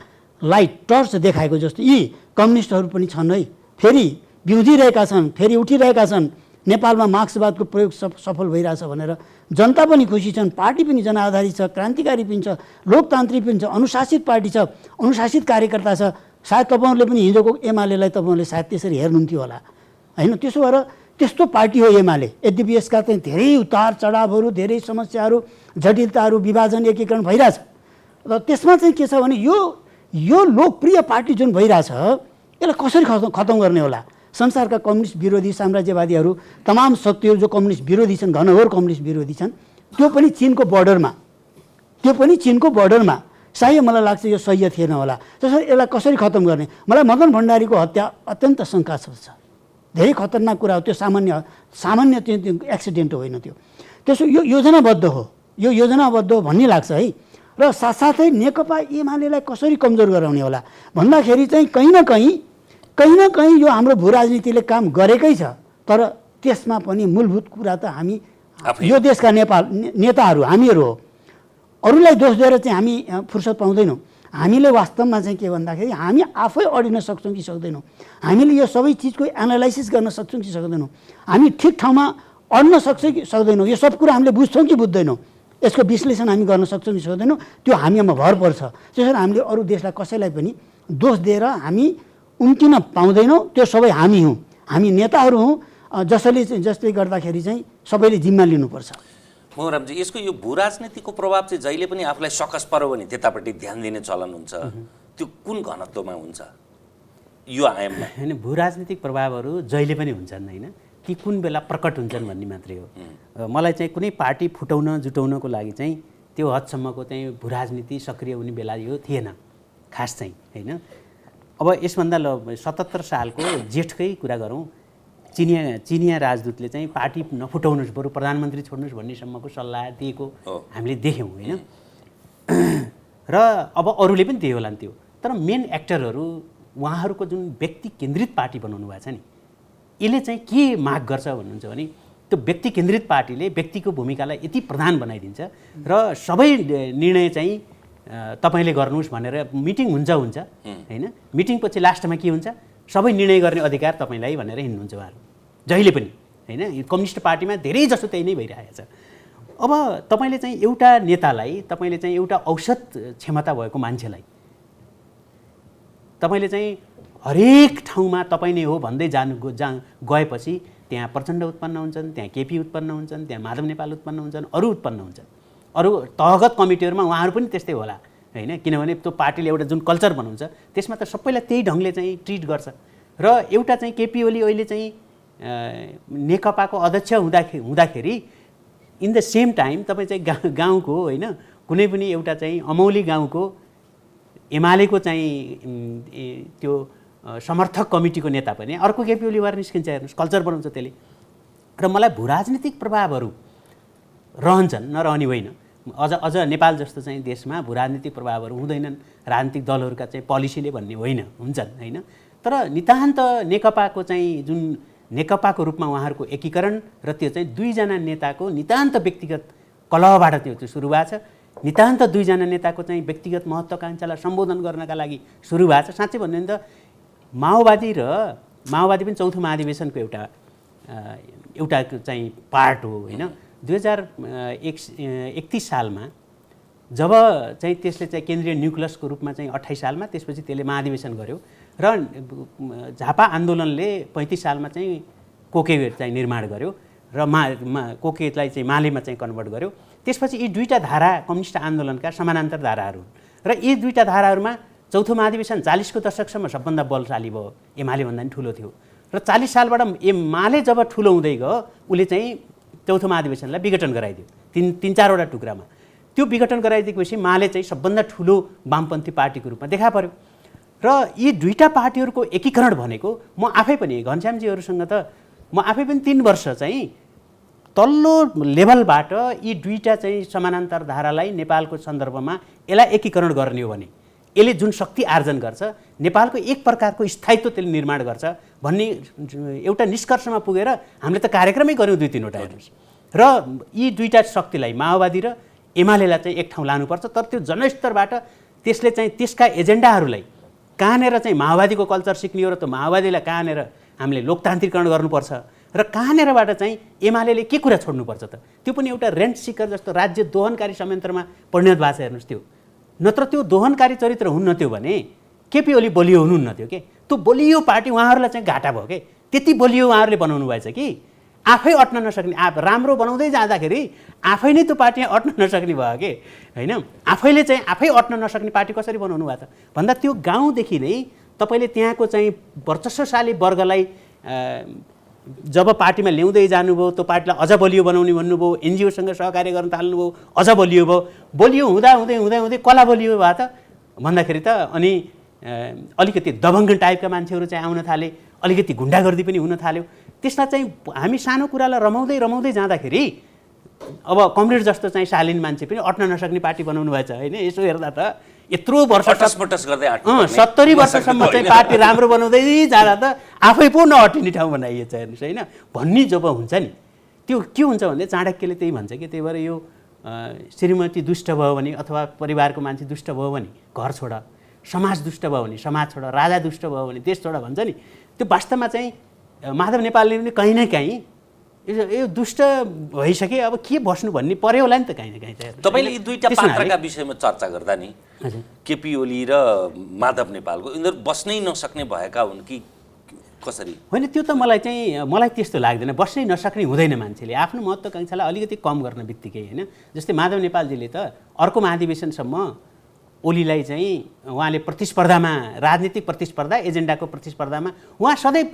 लाइट टर्च देखाएको जस्तो यी कम्युनिस्टहरू पनि छन् है। फेरि बिउजिरहेका छन्, फेरि उठिरहेका छन्। नेपालमा मार्क्सवादको प्रयोग सफल भइरहेछ भनेर जनता पनि खुसी छन्, पार्टी पनि जनआधारित छ, क्रान्तिकारी पनि छ, लोकतान्त्रिक पनि छ, अनुशासित पार्टी छ, अनुशासित कार्यकर्ता छ। सायद तपाईँहरूले पनि हिजोको एमालेलाई तपाईँहरूले सायद त्यसरी हेर्नुहुन्थ्यो होला होइन। त्यसो भएर त्यस्तो पार्टी हो एमाले। यद्यपि यसका चाहिँ धेरै उतार चढावहरू, धेरै समस्याहरू, जटिलताहरू, विभाजन, एकीकरण भइरहेछ। र त्यसमा चाहिँ के छ भने यो लोकप्रिय पार्टी जुन भइरहेछ यसलाई कसरी खतम गर्ने होला। संसारका कम्युनिस्ट विरोधी साम्राज्यवादीहरू, तमाम शक्तिहरू जो कम्युनिस्ट विरोधी छन्, घनघोर कम्युनिस्ट विरोधी छन्, त्यो पनि चिनको बर्डरमा सायद मलाई लाग्छ यो सही थिएन होला। त्यसरी यसलाई कसरी खतम गर्ने, मलाई मदन भण्डारीको हत्या अत्यन्त शङ्कास्पद छ। धेरै खतरनाक कुरा हो त्यो, सामान्य त्यो एक्सिडेन्ट होइन त्यो। त्यसो यो योजनाबद्ध हो भन्ने लाग्छ है। र साथसाथै नेकपा एमालेलाई कसरी कमजोर गराउने होला भन्दाखेरि चाहिँ कहीँ न कहीँ यो हाम्रो भू राजनीतिले काम गरेकै छ। तर त्यसमा पनि मूलभूत कुरा त हामी यो देशका नेताहरू हामीहरू हो। अरूलाई दोष दिएर चाहिँ हामी फुर्सद पाउँदैनौँ। हामीले वास्तवमा चाहिँ के भन्दाखेरि हामी आफै अडिन सक्छौँ कि सक्दैनौँ, हामीले यो सबै चिजको एनालाइसिस गर्न सक्छौँ कि सक्दैनौँ, हामी ठिक ठाउँमा अड्न सक्छौँ कि सक्दैनौँ, यो सब कुरा हामीले बुझ्छौँ कि बुझ्दैनौँ, यसको विश्लेषण हामी गर्न सक्छौँ कि सक्दैनौँ, त्यो हामीमा भर पर्छ। त्यसरी हामीले अरू देशलाई कसैलाई पनि दोष दिएर हामी उम्किन पाउँदैनौँ। त्यो सबै हामी हौँ, हामी नेताहरू हौँ, जसले गर्दाखेरि चाहिँ सबैले जिम्मा लिनुपर्छ। मोहनरामजी, यसको यो भू राजनीतिको प्रभाव चाहिँ जहिले पनि आफूलाई सकस पर्यो भने त्यतापट्टि ध्यान दिने चलन हुन्छ, त्यो कुन घनत्वमा हुन्छ यो आयाममा? होइन, भू राजनीतिक प्रभावहरू जहिले पनि हुन्छन् होइन, ती कुन बेला प्रकट हुन्छन् भन्ने मात्रै हो। मलाई चाहिँ कुनै पार्टी जुटाउनको लागि चाहिँ त्यो हदसम्मको चाहिँ भू राजनीति सक्रिय हुने बेला यो थिएन खास चाहिँ होइन। अब यसभन्दा 77 सालको जेठकै कुरा गरौँ, चिनिया राजदूतले चाहिँ पार्टी नफुटाउनुहोस्, बरु प्रधानमन्त्री छोड्नुहोस् भन्नेसम्मको सल्लाह दिएको हामीले देख्यौँ होइन। र अब अरूले पनि त्यही होला नि त्यो। तर मेन एक्टरहरू उहाँहरूको जुन व्यक्ति केन्द्रित पार्टी बनाउनु भएको छ नि, यसले चाहिँ के माग गर्छ भन्नुहुन्छ भने त्यो व्यक्ति केन्द्रित पार्टीले व्यक्तिको भूमिकालाई यति प्रधान बनाइदिन्छ र सबै निर्णय चाहिँ तपाईँले गर्नुहोस् भनेर मिटिङ हुन्छ होइन। मिटिङपछि लास्टमा के हुन्छ, सबै निर्णय गर्ने अधिकार तपाईँलाई भनेर हिँड्नुहुन्छ उहाँहरू जहिले पनि होइन। कम्युनिस्ट पार्टीमा धेरै जसो त्यही नै भइरहेको छ। अब तपाईँले चाहिँ एउटा नेतालाई, तपाईँले चाहिँ एउटा औसत क्षमता भएको मान्छेलाई तपाईँले चाहिँ हरेक ठाउँमा तपाईँ नै हो भन्दै गएपछि त्यहाँ प्रचण्ड उत्पन्न हुन्छन्, त्यहाँ केपी उत्पन्न हुन्छन्, त्यहाँ माधव नेपाल उत्पन्न हुन्छन्, अरू उत्पन्न हुन्छन्। अरू तहगत कमिटीहरूमा उहाँहरू पनि त्यस्तै होला होइन। किनभने त्यो पार्टीले एउटा जुन कल्चर बनाउँछ त्यसमा त सबैलाई त्यही ढङ्गले चाहिँ ट्रिट गर्छ। र एउटा चाहिँ केपी ओली अहिले चाहिँ नेकपाको अध्यक्ष हुँदाखेरि इन द सेम टाइम तपाईँ चाहिँ गाउँको होइन, कुनै पनि एउटा चाहिँ अमौली गाउँको एमालेको चाहिँ त्यो समर्थक कमिटीको नेता पनि अर्को केपी ओली भएर निस्किन्छ। हेर्नुहोस्, कल्चर बनाउँछ त्यसले। र मलाई भू राजनीतिक प्रभावहरू रहन्छन्, नरहने होइन, अझ नेपाल जस्तो चाहिँ देशमा भू राजनीतिक प्रभावहरू हुँदैनन्, राजनीतिक दलहरूका चाहिँ पोलिसीले भन्ने होइन, हुन्छन् होइन। तर नितान्त नेकपाको चाहिँ जुन नेकपाको रूपमा उहाँहरूको एकीकरण र त्यो चाहिँ दुईजना नेताको नितान्त व्यक्तिगत कलहबाट त्यो सुरु भएको छ। नितान्त दुईजना नेताको चाहिँ व्यक्तिगत महत्त्वाकांक्षालाई सम्बोधन गर्नका लागि सुरु भएको छ। साँच्चै भन्यो भने त माओवादी पनि चौथो महाधिवेशनको एउटा चाहिँ पार्ट हो होइन। 2031 सालमा जब चाहिँ त्यसले चाहिँ केन्द्रीय न्युक्लियसको रूपमा चाहिँ 28 सालमा, त्यसपछि त्यसले महाधिवेशन गर्यो र झापा आन्दोलनले 35 सालमा चाहिँ कोके चाहिँ निर्माण गर्यो र कोकेलाई चाहिँ मालेमा चाहिँ कन्भर्ट गर्यो। त्यसपछि यी दुईटा धारा कम्युनिस्ट आन्दोलनका समानान्तर धाराहरू हुन् र यी दुईटा धाराहरूमा चौथो महाधिवेशन 40 को दशकसम्म सबभन्दा बलशाली भयो, एमाले भन्दा पनि ठुलो थियो र 40 सालबाट एमाले जब ठुलो हुँदै गयो उसले चाहिँ चौथो महाधिवेशनलाई विघटन गराइदियो तीन चारवटा टुक्रामा। त्यो विघटन गराइदिएपछि माले चाहिँ सबभन्दा ठुलो वामपन्थी पार्टीको रूपमा देखा पर्यो र यी दुईटा पार्टीहरूको एकीकरण भनेको म आफै पनि घनश्यामजीहरूसँग त म आफै पनि 3 वर्ष चाहिँ तल्लो लेभलबाट यी दुईटा चाहिँ समानान्तर धारालाई नेपालको सन्दर्भमा यसलाई एकीकरण गर्ने हो भने यसले जुन शक्ति आर्जन गर्छ, नेपालको एक प्रकारको स्थायित्व त्यसले निर्माण गर्छ भन्ने एउटा निष्कर्षमा पुगेर हामीले त कार्यक्रमै गऱ्यौँ 2-3 वटा हेर्नुहोस्। र यी दुईटा शक्तिलाई माओवादी र एमालेलाई चाहिँ एक ठाउँ लानुपर्छ। तर त्यो जनस्तरबाट त्यसले चाहिँ त्यसका एजेन्डाहरूलाई कहाँनेर चाहिँ माओवादीको कल्चर सिक्ने हो र त्यो माओवादीलाई कहाँनेर हामीले लोकतान्त्रिकरण गर्नुपर्छ र कहाँनेरबाट चाहिँ एमालेले के कुरा छोड्नुपर्छ त। त्यो पनि एउटा रेन्ट सिकर जस्तो राज्य दोहनकारी संयन्त्रमा परिणत भएको छ हेर्नुहोस्। त्यो नत्र त्यो दोहनकारी चरित्र हुन्न थियो भने केपी ओली बलियो हुनुहुन्न थियो के। त्यो बलियो पार्टी उहाँहरूलाई चाहिँ घाटा भयो के। त्यति बलियो उहाँहरूले बनाउनु भएछ कि आफै अट्न नसक्ने, राम्रो बनाउँदै जाँदाखेरि आफै नै त्यो पार्टी अट्न नसक्ने भयो के होइन। आफैले चाहिँ आफै अट्न नसक्ने पार्टी कसरी बनाउनु भएको त भन्दा त्यो गाउँदेखि नै तपाईँले त्यहाँको चाहिँ वर्चस्वशाली वर्गलाई जब पार्टीमा ल्याउँदै जानुभयो, त्यो पार्टीलाई अझ बलियो बनाउने भन्नुभयो, एनजिओसँग सहकार्य गर्न थाल्नुभयो, अझ बलियो भयो। बलियो हुँदै कला बलियो भयो त भन्दाखेरि त अनि अलिकति दबङ्ग टाइपका मान्छेहरू चाहिँ आउन थाले, अलिकति गुन्डागर्दी पनि हुन थाल्यो। त्यसलाई चाहिँ हामी सानो कुरालाई रमाउँदै जाँदाखेरि अब कमरेड जस्तो चाहिँ शालीन मान्छे पनि अट्न नसक्ने पार्टी बनाउनु भएछ होइन। यसो हेर्दा त यत्रो वर्ष 70 वर्षसम्म चाहिँ पार्टी राम्रो बनाउँदै जाँदा त आफै पो नअटिने ठाउँ बनाइएछ हेर्नुहोस् होइन। भन्ने जब हुन्छ नि त्यो के हुन्छ भने चाणक्यले त्यही भन्छ कि त्यही भएर यो श्रीमती दुष्ट भयो भने अथवा परिवारको मान्छे दुष्ट भयो भने घर छोड, समाज दुष्ट भयो भने समाज छोड, राजा दुष्ट भयो भने देश छोड भन्छ नि। त्यो वास्तवमा चाहिँ माधव नेपालले पनि कहीँ न कहीँ यो दुष्ट भइसके अब के बस्नु भन्ने पर्यो होला नि त कहीँ न कहीँ चाहिँ। तपाईँले यी दुईटा पात्रका विषयमा चर्चा गर्दा नि केपी ओली र माधव नेपालको यिनीहरू बस्नै नसक्ने भएका हुन् कि कसरी? होइन त्यो त मलाई त्यस्तो लाग्दैन। बस्नै नसक्ने हुँदैन मान्छेले आफ्नो महत्त्वाकांक्षालाई अलिकति कम गर्न बित्तिकै होइन। जस्तै माधव नेपालजीले त अर्को महाधिवेशनसम्म ओलीलाई चाहिँ उहाँले प्रतिस्पर्धामा, राजनीतिक प्रतिस्पर्धा, एजेन्डाको प्रतिस्पर्धामा उहाँ सधैँ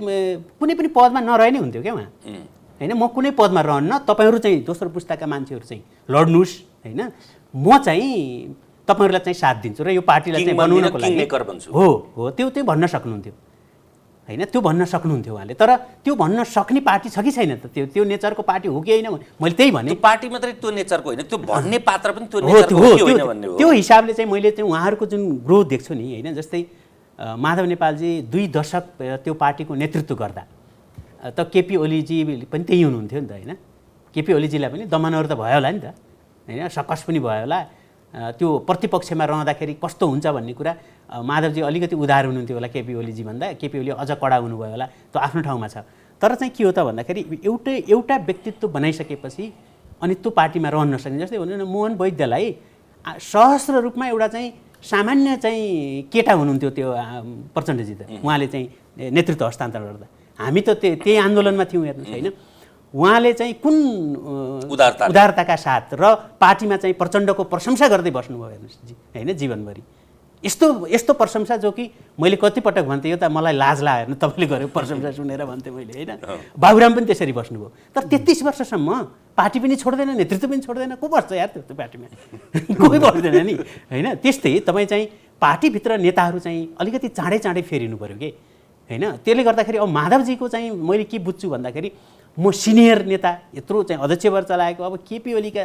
कुनै पनि पदमा नरहे नै हुन्थ्यो क्या उहाँ होइन। म कुनै पदमा रहन्न, तपाईँहरू चाहिँ दोस्रो पुस्ताका मान्छेहरू चाहिँ लड्नुहोस् होइन, म चाहिँ तपाईँहरूलाई चाहिँ साथ दिन्छु र यो पार्टीलाई चाहिँ बनाउनको लागि हो त्यो चाहिँ भन्न सक्नुहुन्थ्यो होइन। त्यो भन्न सक्नुहुन्थ्यो उहाँले। तर त्यो भन्न सक्ने पार्टी छ कि छैन त? त्यो नेचरको पार्टी हो कि होइन मैले त्यही भने। पार्टी मात्रै त्यो नेचरको होइन, त्यो भन्ने पात्र पनि त्यो नेचरको हो कि होइन भन्ने हो। त्यो हिसाबले चाहिँ मैले चाहिँ उहाँहरूको जुन ग्रोथ देख्छु नि होइन। जस्तै माधव नेपालजी 2 दशक त्यो पार्टीको नेतृत्व गर्दा त केपी ओलीजी पनि त्यही हुनुहुन्थ्यो नि त होइन। केपी ओलीजीलाई पनि दमनहरू त भयो होला नि त होइन, सकस पनि भयो होला। त्यो प्रतिपक्षमा रहँदाखेरि कस्तो हुन्छ भन्ने कुरा माधवजी अलिकति उदार हुनुहुन्थ्यो होला केपी ओलीजी भन्दा। केपी ओली अझ कडा हुनुभयो होला, त्यो आफ्नो ठाउँमा छ। तर चाहिँ के हो त भन्दाखेरि एउटा व्यक्तित्व बनाइसकेपछि अनि त्यो पार्टीमा रहन नसक्ने। जस्तै भनौँ न मोहन वैद्यलाई सहस्र रूपमा एउटा चाहिँ सामान्य चाहिँ केटा हुनुहुन्थ्यो त्यो प्रचण्डजी त। उहाँले चाहिँ नेतृत्व हस्तान्तरण गर्दा हामी त त्यही आन्दोलनमा थियौँ हेर्नुहोस् होइन। उहाँले चाहिँ कुन उदारताका साथ र पार्टीमा चाहिँ प्रचण्डको प्रशंसा गर्दै बस्नुभयो हेर्नुहोस् होइन जीवनभरि। यस्तो प्रशंसा जो कि मैले कतिपटक भन्थेँ यो त मलाई लाज लाग्यो हेर्नु तपाईँले गरेको प्रशंसा सुनेर भन्थेँ मैले होइन। बाबुराम पनि त्यसरी बस्नुभयो। तर 33 वर्षसम्म पार्टी पनि छोड्दैन, नेतृत्व पनि छोड्दैन। को बस्छ यार त्यो पार्टीमा? कोही बस्दैन नि होइन। त्यस्तै तपाईँ चाहिँ पार्टीभित्र नेताहरू चाहिँ अलिकति चाँडै फेरिनु पऱ्यो कि होइन। त्यसले गर्दाखेरि अब माधवजीको चाहिँ मैले के बुझ्छु भन्दाखेरि म सिनियर नेता यत्रो चाहिँ अध्यक्ष भएर चलाएको अब केपी ओलीका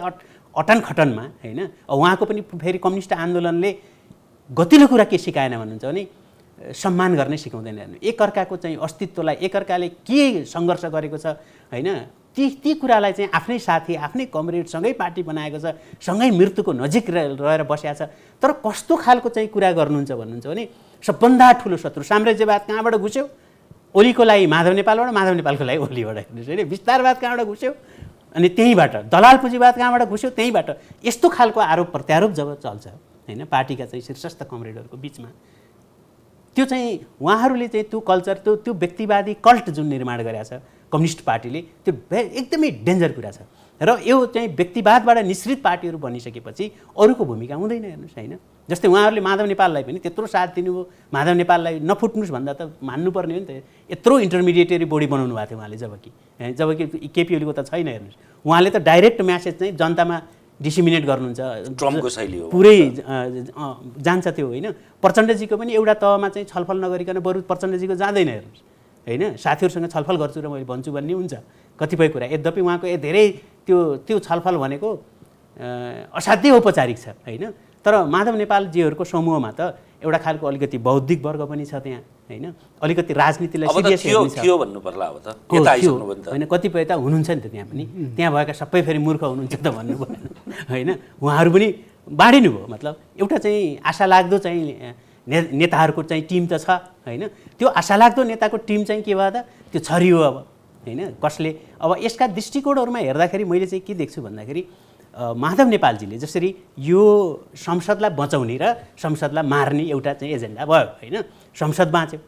अटन खटनमा होइन उहाँको पनि फेरि कम्युनिस्ट आन्दोलनले गतिलो कुरा के सिकाएन भन्नुहुन्छ भने सम्मान गर्ने सिकाउँदैन एकअर्काको चाहिँ अस्तित्वलाई एकअर्काले के सङ्घर्ष गरेको छ होइन ती कुरालाई चाहिँ आफ्नै साथी आफ्नै कमरेड सँगै पार्टी बनाएको छ सँगै मृत्युको नजिक रहेर बसेको छ तर कस्तो खालको चाहिँ कुरा गर्नुहुन्छ भन्नुहुन्छ भने सबभन्दा ठुलो शत्रु साम्राज्यवाद कहाँबाट घुस्यो ओलीको लागि माधव नेपालबाट माधव नेपालको लागि ओलीबाट हेर्नुहोस् होइन विस्तारवाद कहाँबाट घुस्यो अनि त्यहीँबाट दलाल पुँजीवाद कहाँबाट घुस्यो त्यहीँबाट यस्तो खालको आरोप प्रत्यारोप जब चल्छ होइन पार्टीका चाहिँ शीर्षस्थ कमरेडहरूको बिचमा त्यो चाहिँ उहाँहरूले चाहिँ त्यो कल्चर त्यो व्यक्तिवादी कल्ट जुन निर्माण गरेको छ कम्युनिस्ट पार्टीले त्यो एकदमै डेन्जर कुरा छ र यो चाहिँ व्यक्तिवादबाट निश्रित पार्टीहरू बनिसकेपछि अरूको भूमिका हुँदैन हेर्नुहोस् होइन जस्तै उहाँहरूले माधव नेपाललाई पनि त्यत्रो साथ दिनुभयो माधव नेपाललाई नफुट्नुहोस् भन्दा त मान्नुपर्ने हो नि त यत्रो इन्टरमिडिएटरी बडी बनाउनु भएको थियो उहाँले जबकि केपी ओलीको त छैन हेर्नुहोस् उहाँले त डाइरेक्ट म्यासेज चाहिँ जनतामा डिसिमिनेट गर्नुहुन्छ ट्रम्पको शैली हो पुरै जान्छ त्यो होइन प्रचण्डजीको पनि एउटा तहमा चाहिँ छलफल नगरिकन बरु प्रचण्डजीको जाँदैन हेर्नुहोस् होइन साथीहरूसँग छलफल गर्छु र मैले भन्छु भन्ने हुन्छ कतिपय कुरा यद्यपि उहाँको धेरै त्यो छलफल भनेको असाध्यै औपचारिक छ होइन तर माधव नेपालजीहरूको समूहमा त एउटा खालको अलिकति बौद्धिक वर्ग पनि छ त्यहाँ होइन अलिकति राजनीतिलाई सिरियस थियो भन्नु पर्ला अब त यता आइसक्नु भयो नि त होइन कतिपय त हुनुहुन्छ नि त त्यहाँ पनि त्यहाँ भएका सबै फेरि मूर्ख हुनुहुन्छ त भन्नु भएन होइन उहाँहरू पनि बाँडिनु भयो मतलब एउटा चाहिँ आशा लाग्दो चाहिँ नेताहरूको चाहिँ टिम त छ होइन त्यो आशालाग्दो नेताको टिम चाहिँ के भयो त त्यो छरियो अब होइन कसले अब यसका दृष्टिकोणहरूमा हेर्दाखेरि मैले चाहिँ के देख्छु भन्दाखेरि माधव नेपालजीले जसरी यो संसदलाई बचाउने र संसदलाई मार्ने एउटा चाहिँ एजेन्डा भयो होइन संसद बाँच्यो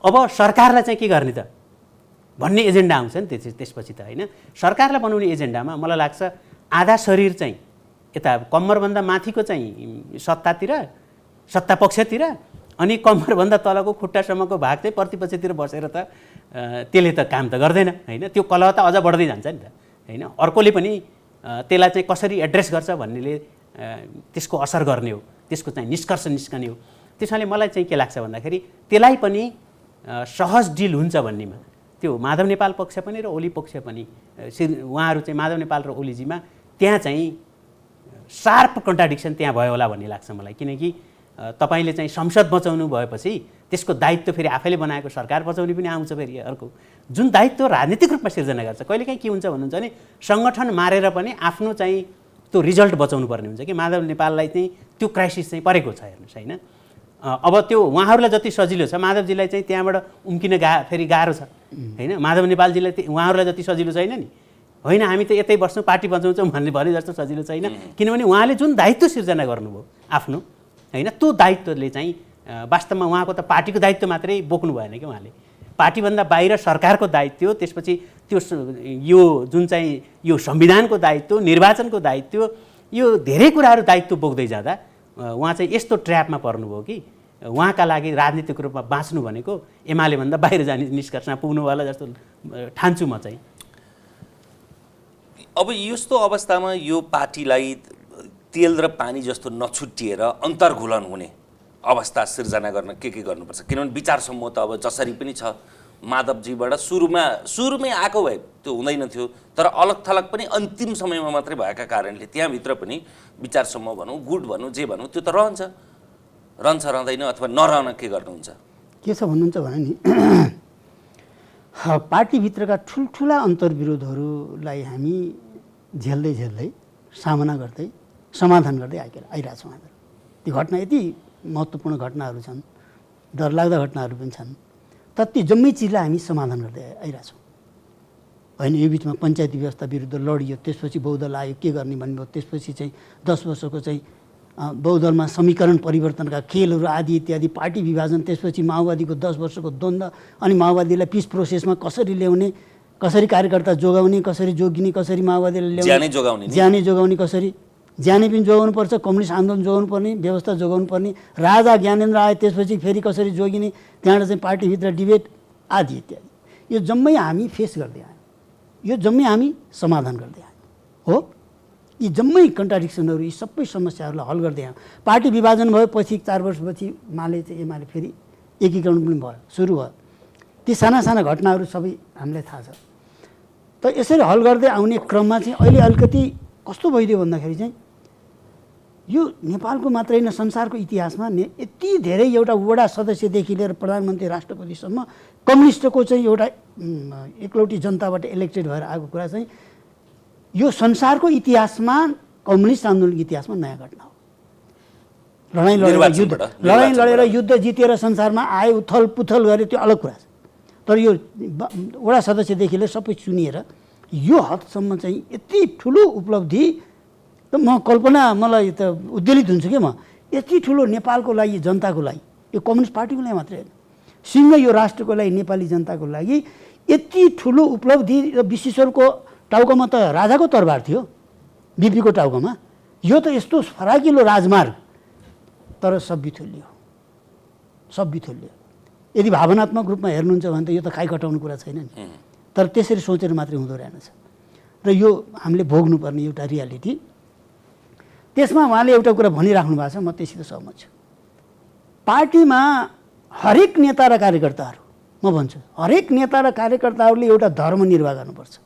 अब सरकारलाई चाहिँ के गर्ने त भन्ने एजेन्डा आउँछ नि त्यसपछि त होइन सरकारलाई बनाउने एजेन्डामा मलाई लाग्छ आधा शरीर चाहिँ यता कम्मरभन्दा माथिको चाहिँ सत्ता पक्षतिर अनि कम्मरभन्दा तलको खुट्टासम्मको भाग चाहिँ प्रतिपक्षतिर बसेर त त्यसले त काम त गर्दैन होइन त्यो कलह त अझ बढ्दै जान्छ नि त होइन अर्कोले पनि त्यसलाई चाहिँ कसरी एड्रेस गर्छ भन्नेले त्यसको असर गर्ने हो त्यसको चाहिँ निष्कर्ष निस्कने हो त्यसैले मलाई चाहिँ के लाग्छ भन्दाखेरि त्यसलाई पनि सहज डिल हुन्छ भन्नेमा त्यो माधव नेपाल पक्ष पनि र ओली पक्ष पनि उहाँहरू चाहिँ माधव नेपाल र ओलीजीमा त्यहाँ चाहिँ सार्प कन्ट्राडिक्सन त्यहाँ भयो होला भन्ने लाग्छ मलाई किनकि तपाईले चाहिँ संसद बचाउनु भएपछि त्यसको दायित्व फेरि आफैले बनाएको सरकार बचाउने पनि आउँछ फेरि अर्को जुन दायित्व राजनीतिक रूपमा सिर्जना गर्छ कहिलेकाहीँ के हुन्छ भन्नुहुन्छ भने सङ्गठन मारेर पनि आफ्नो चाहिँ त्यो रिजल्ट बचाउनु पर्ने हुन्छ कि माधव नेपाललाई चाहिँ त्यो क्राइसिस चाहिँ परेको छ हेर्नुहोस् होइन अब त्यो उहाँहरूलाई जति सजिलो छ माधवजीलाई चाहिँ त्यहाँबाट उम्किन फेरि गाह्रो छ होइन माधव नेपालजीलाई उहाँहरूलाई जति सजिलो छैन नि होइन हामी त यतै बस्छौँ पार्टी बचाउँछौँ भने जस्तो सजिलो छैन किनभने उहाँले जुन दायित्व सिर्जना गर्नुभयो आफ्नो होइन त्यो दायित्वले चाहिँ वास्तवमा उहाँको त पार्टीको दायित्व मात्रै बोक्नु भएन कि उहाँले पार्टीभन्दा बाहिर सरकारको दायित्व त्यसपछि त्यो यो जुन चाहिँ यो संविधानको दायित्व निर्वाचनको दायित्व यो धेरै कुराहरू दायित्व बोक्दै जाँदा उहाँ चाहिँ यस्तो ट्र्यापमा पर्नुभयो कि उहाँका लागि राजनीतिक रूपमा बाँच्नु भनेको एमाले भन्दा बाहिर जाने निष्कर्षमा पुग्नु होला जस्तो ठान्छु म चाहिँ। अब यस्तो अवस्थामा यो पार्टीलाई तेल र पानी जस्तो नछुट्टिएर अन्तर्घुलन हुने अवस्था सिर्जना गर्न के गर्नुपर्छ किनभने विचार समूह त अब जसरी पनि छ माधवजीबाट सुरुमै आएको भए त्यो हुँदैन थियो तर अलग थलग पनि अन्तिम समयमा मात्रै भएका कारणले त्यहाँभित्र पनि विचार समूह भनौँ गुट भनौँ जे भनौँ त्यो त रहँदैन अथवा नरहन के गर्नुहुन्छ के छ भन्नुहुन्छ भने नि पार्टीभित्रका ठुल्ठुला अन्तर्विरोधहरूलाई हामी झेल्दै सामना गर्दै समाधान गर्दै आइरहेको छौँ हामी। ती घटना यति महत्त्वपूर्ण घटनाहरू छन् डरलाग्दा घटनाहरू पनि छन् तर ती जम्मै चिजलाई हामी समाधान गर्दै आइरहेछौँ होइन। यो बिचमा पञ्चायती व्यवस्था विरुद्ध लडियो त्यसपछि बहुदल आयो के गर्ने भन्नुभयो त्यसपछि चाहिँ 10 वर्षको चाहिँ बहुदलमा समीकरण परिवर्तनका खेलहरू आदि इत्यादि पार्टी विभाजन त्यसपछि माओवादीको 10 वर्षको द्वन्द्व अनि माओवादीलाई पिस प्रोसेसमा कसरी ल्याउने कसरी कार्यकर्ता जोगाउने कसरी जोगिने कसरी माओवादीलाई ल्याउने ज्यानै जोगाउने कसरी ज्यानै पनि जोगाउनु पर्छ कम्युनिस्ट आन्दोलन जोगाउनु पर्ने व्यवस्था जोगाउनु पर्ने राजा ज्ञानेन्द्र आए त्यसपछि फेरि कसरी जोगिने त्यहाँबाट चाहिँ पार्टीभित्र डिबेट आदि इत्यादि यो जम्मै हामी फेस गर्दै आयौँ यो जम्मै हामी समाधान गर्दै आयौँ हो। यी जम्मै कन्ट्राडिक्सनहरू यी सबै समस्याहरूलाई हल गर्दै आयौँ। पार्टी विभाजन भएपछि 4 वर्षपछि एमाले फेरि एकीकरण पनि भयो सुरु भयो। ती साना घटनाहरू सबै हामीलाई थाहा छ। त यसरी हल गर्दै आउने क्रममा चाहिँ अहिले अलिकति कस्तो भइदियो भन्दाखेरि चाहिँ यो नेपालको मात्रै होइन संसारको इतिहासमा यति धेरै एउटा वडा सदस्यदेखि लिएर प्रधानमन्त्री राष्ट्रपतिसम्म कम्युनिस्टको चाहिँ एउटा एकलौटी जनताबाट इलेक्टेड भएर आएको कुरा चाहिँ यो संसारको इतिहासमा कम्युनिस्ट आन्दोलनको इतिहासमा नयाँ घटना हो। लडाइँ लडेर युद्ध जितेर संसारमा आए उथल पुथल गरे त्यो अलग कुरा छ। तर यो वडा सदस्यदेखि लिएर सबै चुनिएर यो हदसम्म चाहिँ यति ठुलो उपलब्धि त म कल्पना मलाई त उद्वेलित हुन्छु कि म यति ठुलो नेपालको लागि जनताको लागि यो कम्युनिस्ट पार्टीको लागि मात्रै होइन सिङ्गै यो राष्ट्रको लागि नेपाली जनताको लागि यति ठुलो उपलब्धि र विश्वेश्वरको टाउकोमा त राजाको तरबार थियो बिपीको टाउकोमा यो त यस्तो फराकिलो राजमार्ग तर सब बिथोलियो यदि भावनात्मक रूपमा हेर्नुहुन्छ भने त यो त खाइ कटाउनु कुरा छैन नि तर त्यसरी सोचेर मात्रै हुँदो रहेनछ र यो हामीले भोग्नुपर्ने एउटा रियालिटी। त्यसमा उहाँले एउटा कुरा भनिराख्नु भएको छ म त्यससित सहमत छु। पार्टीमा हरेक नेता र कार्यकर्ताहरू म भन्छु हरेक नेता र कार्यकर्ताहरूले एउटा धर्म निर्वाह गर्नुपर्छ।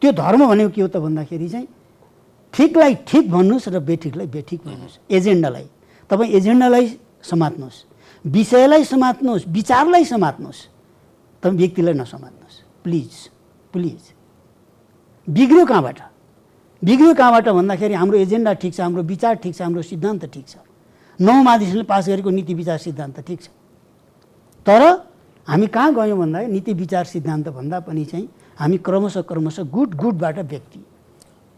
त्यो धर्म भनेको के हो त भन्दाखेरि चाहिँ ठिकलाई ठिक भन्नुहोस् र बेठिकलाई बेठिक भन्नुहोस्। एजेन्डालाई तपाईँ एजेन्डालाई समात्नुहोस्, विषयलाई समात्नुहोस्, विचारलाई समात्नुहोस्, तपाईँ व्यक्तिलाई नसमात्नुहोस् प्लिज। बिग्रियो कहाँबाट भन्दाखेरि हाम्रो एजेन्डा ठिक छ, हाम्रो विचार ठिक छ, हाम्रो सिद्धान्त ठिक छ, 9 महाधिसले पास गरेको नीति विचार सिद्धान्त ठिक छ। तर हामी कहाँ गयौँ भन्दाखेरि नीति विचार सिद्धान्त भन्दा पनि चाहिँ हामी क्रमशः गुडबाट व्यक्ति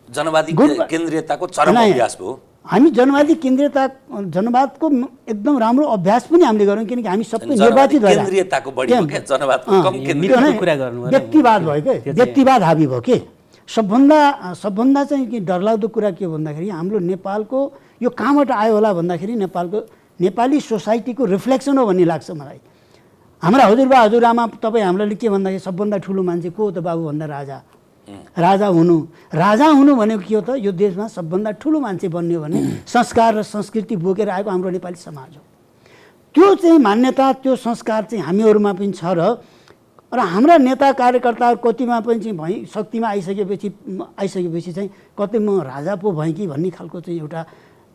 जनवादी केन्द्रीयताको चरम अभ्यास भयो। हामी जनवादको एकदम राम्रो अभ्यास पनि हामीले गऱ्यौँ किनकि हामी सबै निर्वाचित भएर केन्द्रीयताको बढी भयो के जनवादको कम केन्द्रीय कुरा गर्नु व्यक्तिवाद भयो के व्यक्तिवाद हाबी भयो के। सबभन्दा चाहिँ के डरलाग्दो कुरा के हो भन्दाखेरि हाम्रो नेपालको यो कहाँबाट आयो होला भन्दाखेरि नेपाली सोसाइटीको रिफ्लेक्सन हो भन्ने लाग्छ मलाई। हाम्रा हजुरबा हजुरआमा तपाईँ हामीलाई के भन्दाखेरि सबभन्दा ठुलो मान्छे को हो त बाबु भन्दा राजा हुनु भनेको के हो त यो देशमा सबभन्दा ठुलो मान्छे बन्ने हो भने संस्कार र संस्कृति बोकेर आएको हाम्रो नेपाली समाज हो। त्यो चाहिँ मान्यता त्यो संस्कार चाहिँ हामीहरूमा पनि छ र हाम्रा नेता कार्यकर्ताहरू कतिमा पनि चाहिँ शक्तिमा आइसकेपछि चाहिँ कतै म राजा पो भएँ कि भन्ने खालको चाहिँ एउटा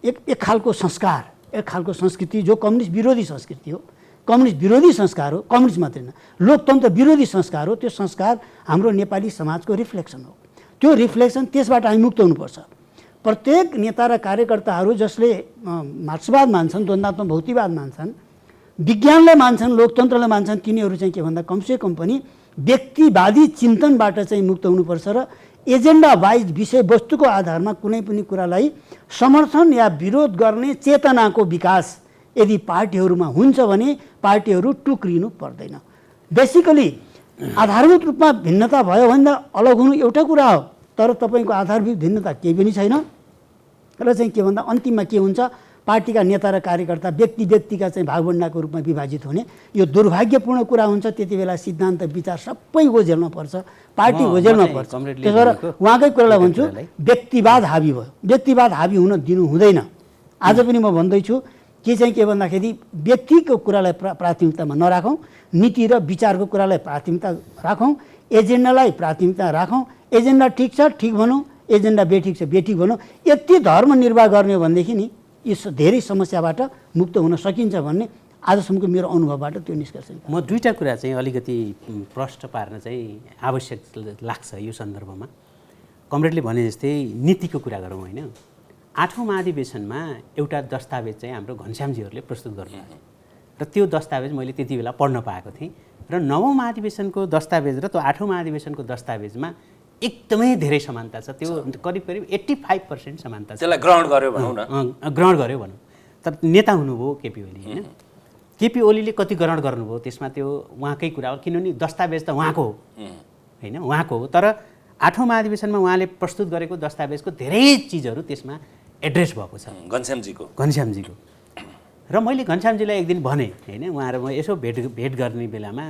एक खालको संस्कार एक खालको संस्कृति जो कम्युनिस्ट विरोधी संस्कृति हो, कम्युनिस्ट विरोधी संस्कार हो, कम्युनिस्ट मात्रै होइन लोकतन्त्र विरोधी संस्कार हो। त्यो संस्कार हाम्रो नेपाली समाजको रिफ्लेक्सन हो। त्यो रिफ्लेक्सन त्यसबाट हामी मुक्त हुनुपर्छ। प्रत्येक नेता र कार्यकर्ताहरू जसले मार्क्सवाद मान्छन्, द्वन्द्वात्मक भौतिकवाद मान्छन्, विज्ञानलाई मान्छन्, लोकतन्त्रलाई मान्छन्, तिनीहरू चाहिँ के भन्दा कमसेकम पनि व्यक्तिवादी चिन्तनबाट चाहिँ मुक्त हुनुपर्छ र एजेन्डा वाइज विषयवस्तुको आधारमा कुनै पनि कुरालाई समर्थन या विरोध गर्ने चेतनाको विकास यदि पार्टीहरूमा हुन्छ भने पार्टीहरू टुक्रिनु पर्दैन। बेसिकली आधारभूत रूपमा भिन्नता भयो भन्दा अलग हुनु एउटा कुरा हो, तर तपाईँको आधारभूत भिन्नता केही पनि छैन र चाहिँ के भन्दा अन्तिममा के हुन्छ पार्टीका नेता र कार्यकर्ता व्यक्तिका चाहिँ भागभण्डाको रूपमा विभाजित हुने यो दुर्भाग्यपूर्ण कुरा हुन्छ। त्यति बेला सिद्धान्त विचार सबै ओझेल्न पर्छ, पार्टी ओझेल्न पर्छ। त्यसो भएर उहाँकै कुरालाई भन्छु व्यक्तिवाद हाबी भयो, व्यक्तिवाद हाबी हुन दिनु हुँदैन। आज पनि म भन्दैछु के भन्दाखेरि व्यक्तिको कुरालाई प्राथमिकतामा नराखौँ, नीति र विचारको कुरालाई प्राथमिकता राखौँ, एजेन्डालाई प्राथमिकता राखौँ। एजेन्डा ठिक छ ठिक भनौँ, एजेन्डा बेठिक छ बेठिक भनौँ। यति धर्म निर्वाह गर्ने हो भनेदेखि नि यी धेरै समस्याबाट मुक्त हुन सकिन्छ भन्ने आजसम्मको मेरो अनुभवबाट त्यो निष्कर्ष। म दुईवटा कुरा चाहिँ अलिकति प्रश्न पार्न चाहिँ आवश्यक लाग्छ यो सन्दर्भमा। कमरेडले भने जस्तै नीतिको कुरा गरौँ होइन। 8औं महाधिवेशनमा एउटा दस्तावेज चाहिँ हाम्रो घनश्यामजीहरूले प्रस्तुत गर्नुभयो र त्यो दस्तावेज मैले त्यति बेला पढ्न पाएको थिएँ र 9औं महाधिवेशनको दस्तावेज र त्यो 8औं महाधिवेशनको दस्तावेजमा एकदमै धेरै समानता छ। त्यो करिब 85% समानता छ। त्यसलाई ग्रहण गर्यो भनौँ न, ग्रहण गर्यो भनौँ। तर नेता हुनुभयो केपी ओली होइन। केपी ओलीले कति ग्रहण गर्नुभयो त्यसमा त्यो उहाँकै कुरा हो, किनभने दस्तावेज त उहाँको हो होइन, उहाँको हो। तर 8औं महाधिवेशनमा उहाँले प्रस्तुत गरेको दस्तावेजको धेरै चिजहरू त्यसमा एड्रेस भएको छ घनश्यामजीको। र मैले घनश्यामजीलाई एक दिन भने होइन, उहाँ र म यसो भेट गर्ने बेलामा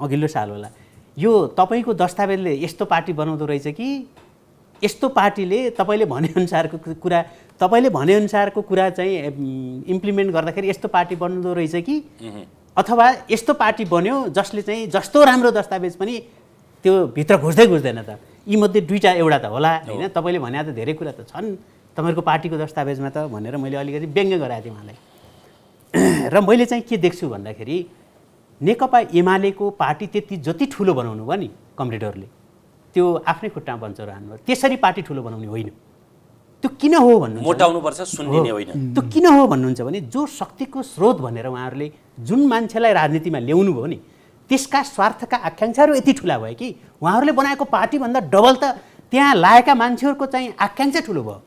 अघिल्लो साल होला, यो तपाईँको दस्तावेजले यस्तो पार्टी बनाउँदो रहेछ कि यस्तो पार्टीले तपाईँले भनेअनुसारको कुरा चाहिँ इम्प्लिमेन्ट गर्दाखेरि यस्तो पार्टी बन्दो रहेछ कि अथवा यस्तो पार्टी बन्यो जसले चाहिँ जस्तो राम्रो दस्तावेज पनि त्यो भित्र घुस्दैन त। यीमध्ये दुईटा एउटा त होला होइन, तपाईँले भने त धेरै कुरा त छन् तपाईँहरूको पार्टीको दस्तावेजमा त भनेर मैले अलिकति व्यङ्ग्य गराएको थिएँ उहाँलाई। र मैले चाहिँ के देख्छु भन्दाखेरि नेकपा एमालेको पार्टी त्यति जति ठुलो बनाउनु भयो नि कमरेडहरूले, त्यो आफ्नै खुट्टामा बन्चरो हान्नु, त्यसरी पार्टी ठुलो बनाउने होइन। त्यो किन हो भन्नुहुन्छ, मोटाउनुपर्छ, सुन्दिने होइन। त्यो किन हो भन्नुहुन्छ भने जो शक्तिको स्रोत भनेर उहाँहरूले जुन मान्छेलाई राजनीतिमा ल्याउनु भयो नि त्यसका स्वार्थका आकाङ्क्षाहरू यति ठुला भयो कि उहाँहरूले बनाएको पार्टीभन्दा डबल त त्यहाँ लागेका मान्छेहरूको चाहिँ आकाङ्क्षा ठुलो भयो,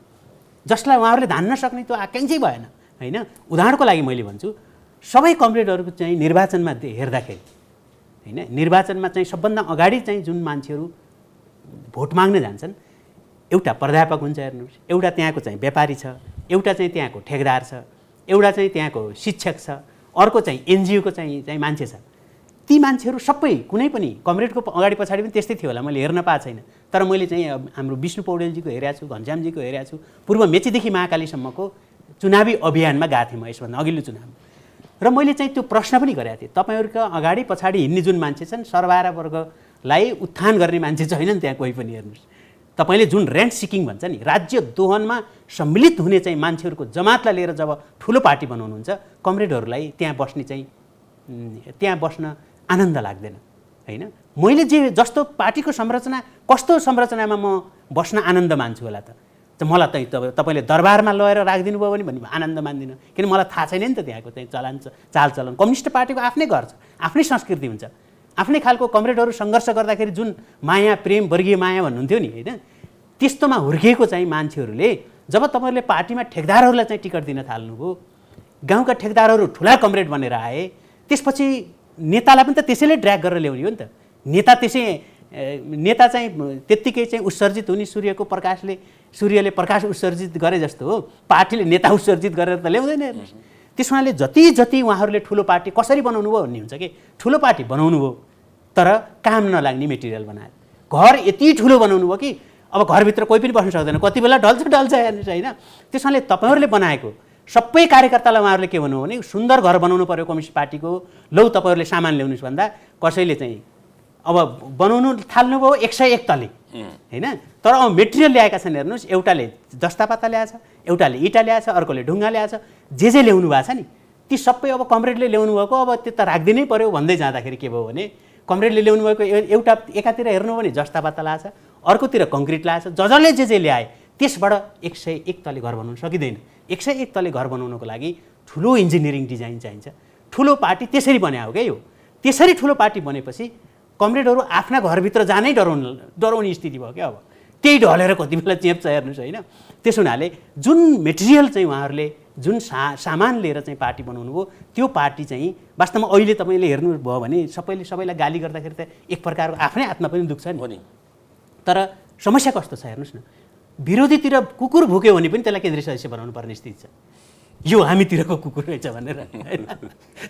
जसलाई उहाँहरूले धान्न सक्ने त्यो आकाङ्क्षै भएन होइन। उदाहरणको लागि मैले भन्छु, सबै कमरेडहरूको चाहिँ निर्वाचनमा हेर्दाखेरि होइन, निर्वाचनमा चाहिँ सबभन्दा अगाडि चाहिँ जुन मान्छेहरू भोट माग्न जान्छन्, एउटा प्राध्यापक हुन्छ हेर्नुहोस्, एउटा त्यहाँको चाहिँ व्यापारी छ, एउटा चाहिँ त्यहाँको ठेकेदार छ, एउटा चाहिँ त्यहाँको शिक्षक छ, अर्को चाहिँ एनजिओको चाहिँ मान्छे छ। ती मान्छेहरू सबै कुनै पनि कमरेडको अगाडि पछाडि पनि त्यस्तै थियो होला, मैले हेर्न पाएको छैन। तर मैले चाहिँ हाम्रो विष्णु पौडेलजीको हेरेको छु, घनश्यामजीको हेरेको छु, पूर्व मेचीदेखि महाकालीसम्मको चुनावी अभियानमा गएको थिएँ म यसभन्दा अघिल्लो चुनावमा। र मैले चाहिँ त्यो प्रश्न पनि गरेको थिएँ, तपाईँहरूका अगाडि पछाडि हिँड्ने जुन मान्छे छन् सर्वहारा वर्गलाई उत्थान गर्ने मान्छे छैनन् त्यहाँ कोही पनि। हेर्नुहोस्, तपाईँले जुन रेन्ट सिकिङ भन्छ नि, राज्य दोहनमा सम्मिलित हुने चाहिँ मान्छेहरूको जमातलाई लिएर जब ठुलो पार्टी बनाउनुहुन्छ, कमरेडहरूलाई त्यहाँ बस्ने चाहिँ त्यहाँ बस्न आनन्द लाग्दैन होइन। मैले जे जस्तो पार्टीको संरचना कस्तो संरचनामा म बस्न आनन्द मान्छु होला त मलाई तपाईँले दरबारमा लगेर राखिदिनु भयो भने आनन्द मान्दिनँ, किन मलाई थाहा छैन नि त त्यहाँको चाहिँ चालचलन। कम्युनिस्ट पार्टीको आफ्नै घर छ, आफ्नै संस्कृति हुन्छ, आफ्नै खालको कमरेडहरू सङ्घर्ष गर्दाखेरि जुन माया प्रेम वर्गीय माया भन्नुहुन्थ्यो नि होइन, त्यस्तोमा हुर्किएको चाहिँ मान्छेहरूले जब तपाईँहरूले पार्टीमा ठेकदारहरूलाई चाहिँ टिकट दिन थाल्नुभयो, गाउँका ठेकदारहरू ठुला कमरेड बनेर आए, त्यसपछि नेतालाई पनि त त्यसैले ड्र्याग गरेर ल्याउने हो नि त। नेता चाहिँ त्यत्तिकै चाहिँ उत्सर्जित हुने सूर्यले प्रकाश उत्सर्जित गरे जस्तो हो, पार्टीले नेता उत्सर्जित गरेर त ल्याउँदैन। हेर्नुहोस्, त्यस हुनाले जति उहाँहरूले ठुलो पार्टी कसरी बनाउनु भयो भन्ने हुन्छ कि ठुलो पार्टी बनाउनु भयो तर काम नलाग्ने मेटेरियल बनायो, घर यति ठुलो बनाउनु भयो कि अब घरभित्र कोही पनि बस्न सक्दैन, कति बेला ढल्छ हेर्नुहोस् होइन। त्यस हुनाले तपाईँहरूले बनाएको सबै कार्यकर्तालाई उहाँहरूले के भन्नु भने सुन्दर घर बनाउनु पर्यो कम्युनिस्ट पार्टीको, लौ तपाईँहरूले सामान ल्याउनुहोस् भन्दा कसैले चाहिँ अब बनाउनु थाल्नुभयो 101 तले होइन। तर अब मेटेरियल ल्याएका छन् हेर्नुहोस्, एउटाले जस्तापाता ल्याएछ, एउटाले इँटा ल्याएछ, अर्कोले ढुङ्गा ल्याएछ, जे ल्याउनु भएको छ नि ती सबै अब कमरेडले ल्याउनु भएको, अब त्यो त राख्दिनै पर्यो भन्दै जाँदाखेरि के भयो भने कमरेडले ल्याउनु भएको एउटा एकातिर हेर्नु भने जस्तापाता ल्याएछ, अर्कोतिर कङ्क्रिट ल्याएछ, जसले जे ल्याए त्यसबाट 101 तले घर बनाउनु सकिँदैन। 101 तले घर बनाउनको लागि ठुलो इन्जिनियरिङ डिजाइन चाहिन्छ। ठुलो पार्टी त्यसरी बनायो क्या यो। त्यसरी ठुलो पार्टी बनेपछि कमरेडहरू आफ्ना घरभित्र जानै डराउने स्थिति भयो क्या। अब त्यही ढलेर कति बेला चेप्छ हेर्नुहोस् होइन। त्यसो हुनाले जुन मेटेरियल चाहिँ उहाँहरूले जुन सामान लिएर चाहिँ पार्टी बनाउनु भयो त्यो पार्टी चाहिँ वास्तवमा अहिले तपाईँले हेर्नुभयो भने सबैलाई गाली गर्दाखेरि त एक प्रकारको आफ्नै हातमा पनि दुख्छ नि। तर समस्या कस्तो छ हेर्नुहोस् न, विरोधीतिर कुकुर भुक्यो भने पनि त्यसलाई केन्द्रीय सदस्य बनाउनु पर्ने स्थिति छ। यो हामीतिरको कुकुर रहेछ भनेर होइन।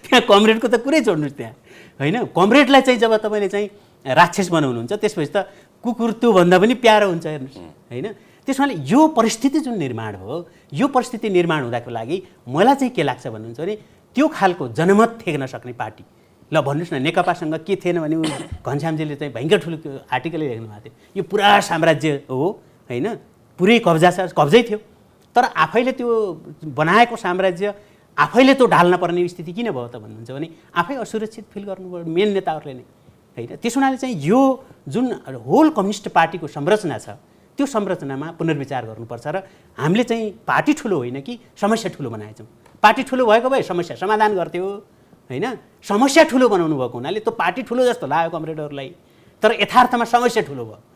त्यहाँ कमरेडको त कुरै छोड्नुहोस् त्यहाँ होइन। कमरेडलाई चाहिँ जब तपाईँले चाहिँ राक्षस बनाउनुहुन्छ त्यसपछि त कुकुर त्योभन्दा पनि प्यारो हुन्छ हेर्नुहोस् होइन। त्यसमाले यो परिस्थिति जुन निर्माण हो, यो परिस्थिति निर्माण हुँदाको लागि मलाई चाहिँ के लाग्छ भन्नुहुन्छ भने त्यो खालको जनमत थेक्न सक्ने पार्टी, ल भन्नुहोस् न नेकपासँग के थिएन भने घनश्यामजीले चाहिँ भयङ्कर ठुलो आर्टिकलै लेख्नु भएको थियो, यो पुरा साम्राज्य हो होइन, पुरै कब्जै थियो। तर आफैले त्यो बनाएको साम्राज्य आफैले त्यो ढाल्न पर्ने स्थिति किन भयो त भन्नुहुन्छ भने आफै असुरक्षित फिल गर्नुभयो मेन नेताहरूले नै होइन। त्यस हुनाले चाहिँ यो जुन होल कम्युनिस्ट पार्टीको संरचना छ त्यो संरचनामा पुनर्विचार गर्नुपर्छ र हामीले चाहिँ पार्टी ठुलो होइन कि समस्या ठुलो बनाएछौँ। पार्टी ठुलो भएको भए समस्या समाधान गर्थ्यो होइन। समस्या ठुलो बनाउनु भएको हुनाले त्यो पार्टी ठुलो जस्तो लाग्यो कमरेडहरूलाई, तर यथार्थमा समस्या ठुलो भयो।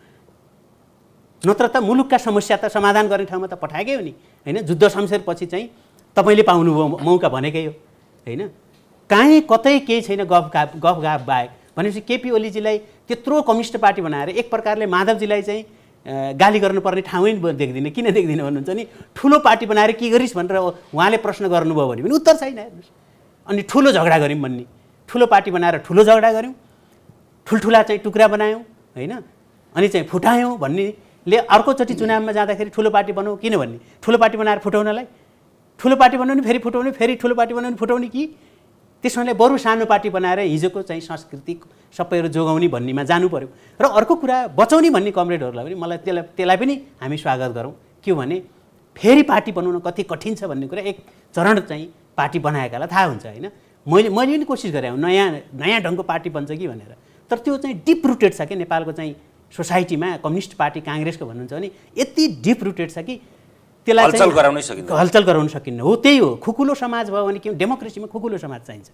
नत्र त मुलुकका समस्या त समाधान गर्ने ठाउँमा त पठाएकै हो नि होइन। जुद्ध शमशेरपछि चाहिँ तपाईँले पाउनुभयो मौका भनेकै हो होइन। काहीँ कतै केही छैन गफ बाहेक भनेपछि केपी ओलीजीलाई त्यत्रो कम्युनिस्ट पार्टी बनाएर एक प्रकारले माधवजीलाई चाहिँ गाली गर्नुपर्ने ठाउँै देख्दिनँ। किन देख्दिनँ भन्नुहुन्छ नि, ठुलो पार्टी बनाएर के गरिस् भनेर उहाँले प्रश्न गर्नुभयो भने पनि उत्तर छैन हेर्नुहोस्। अनि ठुलो झगडा गऱ्यौँ भन्ने, ठुलो पार्टी बनाएर ठुलो झगडा गऱ्यौँ, ठुल्ठुला चाहिँ टुक्रा बनायौँ होइन, अनि चाहिँ फुटायौँ भन्नेले अर्कोचोटि चुनावमा जाँदाखेरि ठुलो पार्टी बनाऊ किन भन्ने, ठुलो पार्टी बनाएर फुटाउनलाई, ठुलो पार्टी बनाउने फेरि फुटाउने, फेरि ठुलो पार्टी बनाउने फुटाउने कि त्यसमाले बरु सानो पार्टी बनाएर हिजोको चाहिँ सांस्कृतिक सबैहरू जोगाउने भन्नेमा जानु पर्यो। र अर्को कुरा बचाउने भन्ने कमरेडहरूलाई पनि मलाई त्यसलाई पनि हामी स्वागत गरौँ। के भने फेरि पार्टी बनाउन कति कठिन छ भन्ने कुरा एक चरण चाहिँ पार्टी बनाएकालाई थाहा हुन्छ होइन। मैले पनि कोसिस गरेँ नयाँ ढङ्गको पार्टी बन्छ कि भनेर, तर त्यो चाहिँ डिप रुटेड छ कि नेपालको चाहिँ सोसाइटीमा कम्युनिस्ट पार्टी काङ्ग्रेसको भन्नुहुन्छ भने यति डिप रुटेड छ कि त्यसलाई हलचल गराउन सकिन्न। हो त्यही हो, खुकुलो समाज भयो भने के डेमोक्रेसीमा खुकुलो समाज चाहिन्छ।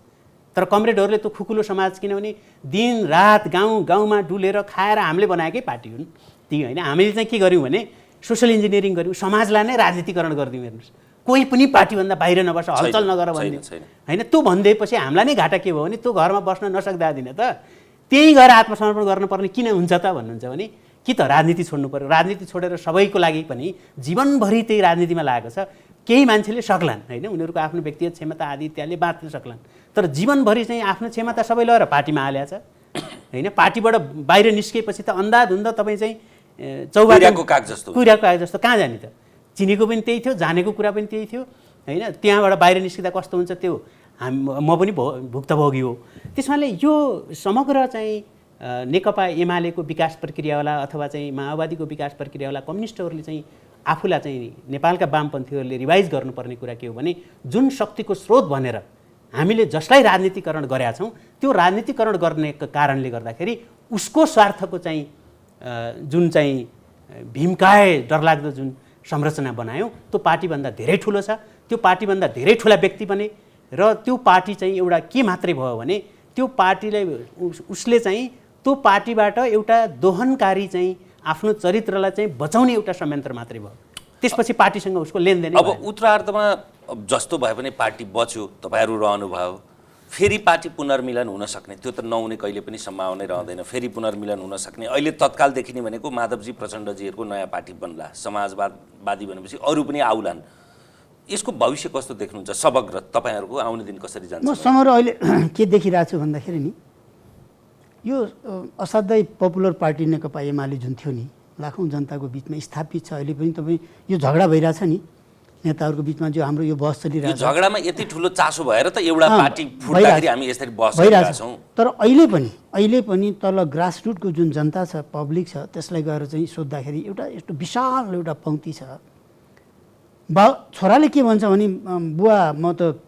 तर कमरेडहरूले त खुकुलो समाज किनभने दिन रात गाउँमा डुलेर खाएर हामीले बनाएकै पार्टी हुन् ती होइन। हामीले चाहिँ के गर्यौँ भने सोसल इन्जिनियरिङ गर्यौँ, समाजलाई नै राजनीतिकरण गरिदिउँ। हेर्नुहोस्, कोही पनि पार्टीभन्दा बाहिर नबस्छ, हलचल नगर भन्ने होइन। त्यो भनिदिएपछि हामीलाई नै घाटा के भयो भने त्यो घरमा बस्न नसक्दा दिन त त्यही गएर आत्मसमर्पण गर्नुपर्ने किन हुन्छ त भन्नुहुन्छ भने कि त राजनीति छोड्नु पर्यो। राजनीति छोडेर सबैको लागि पनि जीवनभरि त्यही राजनीतिमा लागेको छ। केही मान्छेले सक्लान् होइन, उनीहरूको आफ्नो व्यक्तिगत क्षमता आदि इत्यादिले बाँच्न सक्लान्, तर जीवनभरि चाहिँ आफ्नो क्षमता सबै लगाएर पार्टीमा हालेको छ होइन। पार्टीबाट बाहिर निस्किएपछि त अन्धाधुन्ध तपाईँ चाहिँ कुहिराको काग जस्तो कहाँ जाने त? चिनेको पनि त्यही थियो, जानेको कुरा पनि त्यही थियो होइन। त्यहाँबाट बाहिर निस्किँदा कस्तो हुन्छ त्यो म पनि भुक्तभोगी हो। त्यसमाले यो समग्र चाहिँ नेकपा एमालेको विकास प्रक्रियावाला अथवा चाहिँ माओवादीको विकास प्रक्रियावाला कम्युनिस्टहरूले चाहिँ आफूलाई चाहिँ नेपालका वामपन्थीहरूले रिभाइज गर्नुपर्ने कुरा के हो भने जुन शक्तिको स्रोत भनेर हामीले जसलाई राजनीतिकरण गरेका छौँ त्यो राजनीतिकरण गर्ने कारणले गर्दाखेरि उसको स्वार्थको चाहिँ जुन चाहिँ भीमकाय डरलाग्दो जुन संरचना बनायौँ त्यो पार्टीभन्दा धेरै ठुलो छ। त्यो पार्टीभन्दा धेरै ठुला व्यक्ति बने र त्यो पार्टी चाहिँ एउटा के मात्रै भयो भने त्यो पार्टीलाई उसले चाहिँ त्यो पार्टीबाट एउटा दोहनकारी चाहिँ आफ्नो चरित्रलाई चाहिँ बचाउने एउटा संयन्त्र मात्रै भयो। त्यसपछि पार्टीसँग उसको लेनदेन अब उत्तरार्धमा जस्तो भए पनि पार्टी बच्यो, तपाईँहरू रहनुभयो, फेरि पार्टी पुनर्मिलन हुन सक्ने त्यो त नहुने कहिले पनि सम्भावना रहँदैन। फेरि पुनर्मिलन हुन सक्ने अहिले तत्काल देखिने भनेको माधवजी प्रचण्डजीहरूको नयाँ पार्टी बन्ला, समाजवादी भनेपछि अरू पनि आउलान्। यसको भविष्य कस्तो देख्नुहुन्छ? समग्र तपाईँहरूको आउने दिन कसरी जान्छ? म समग्र अहिले के देखिरहेको छु भन्दाखेरि नि यो असाध्यै पपुलर पार्टी नेकपा एमाले जुन थियो नि लाखौँ जनताको बिचमा स्थापित छ। अहिले पनि तपाईँ यो झगडा भइरहेछ नि नेताहरूको बिचमा, जो हाम्रो यो बहस चलिरहेको छ, झगडामा यति ठुलो चासो भएर त एउटा पार्टी फुट्दाखेरि हामी यसरी बहस गरिरहेका छौँ। तर अहिले पनि तल ग्रासरुटको जुन जनता छ, पब्लिक छ, त्यसलाई गएर चाहिँ सोद्धाखेरि एउटा यस्तो विशाल एउटा पङ्क्ति छ। छोराले के भन्छ भने बुवा म त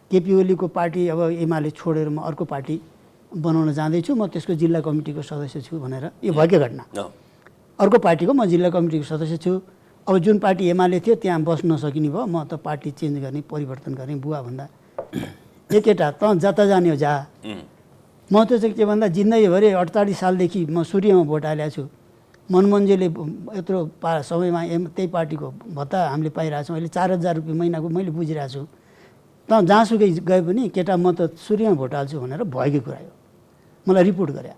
केपी ओलीको पार्टी अब एमाले छोडेर म अर्को पार्टी बनाउन जाँदैछु, म त्यसको जिल्ला कमिटीको सदस्य छु भनेर, यो भएकै घटना। अर्को पार्टीको म जिल्ला कमिटीको सदस्य छु। अब जुन पार्टी एमाले थियो त्यहाँ बस्न नसकिने भयो, म त पार्टी चेन्ज गर्ने परिवर्तन गर्ने बुवा भन्दा ए केटा त जता जाने हो जा। म त चाहिँ के भन्दा जिन्दगीभरि 48 सालदेखि म सूर्यमा भोट हालेको छु। मनमोहनजीले यत्रो समयमा त्यही पार्टीको भत्ता हामीले पाइरहेको छौँ। अहिले 4000 रुपियाँ महिनाको मैले बुझिरहेको छु। त जहाँसुकै गए पनि केटा म त सूर्यमा भोट हाल्छु भनेर भएकै कुरा हो, मलाई रिपोर्ट गरे।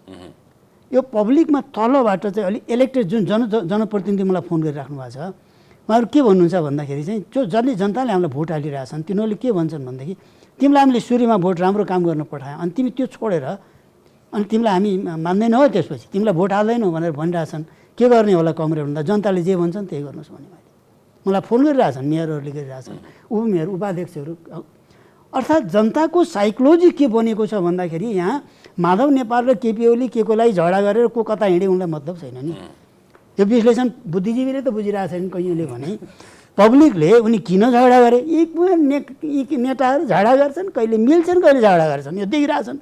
यो पब्लिकमा तलबाट चाहिँ अलिक इलेक्टेड जुन जनप्रतिनिधि मलाई फोन गरिराख्नु भएको छ, उहाँहरू के भन्नुहुन्छ भन्दाखेरि चाहिँ जसले जनताले हामीलाई भोट हालिरहेछन् तिनीहरूले के भन्छन् भनेदेखि तिमीलाई हामीले सूर्यमा भोट राम्रो काम गर्न पठायौँ अनि तिमी त्यो छोडेर अनि तिमीलाई हामी मान्दैनौ, त्यसपछि तिमीलाई भोट हाल्दैनौ भनेर भनिरहेछन्। के गर्ने होला कमरेड भन्दा जनताले जे भन्छन् त्यही गर्नुहोस् भने मलाई फोन गरिरहेछन्, मेयरहरूले गरिरहेछन्, उपमेयर उपाध्यक्षहरू। अर्थात् जनताको साइकोलोजी के बनेको छ भन्दाखेरि यहाँ माधव नेपाल र केपी ओली के को लागि झगडा गरेर को कता हिँडे उनलाई मतलब छैन नि। यो विश्लेषण बुद्धिजीवीले त बुझिरहेको छैन कहिलेले भने पब्लिकले उनी किन झगडा गरे, यी नेताहरू झगडा गर्छन्, कहिले मिल्छन् कहिले झगडा गर्छन्, यो देखिरहेछन्।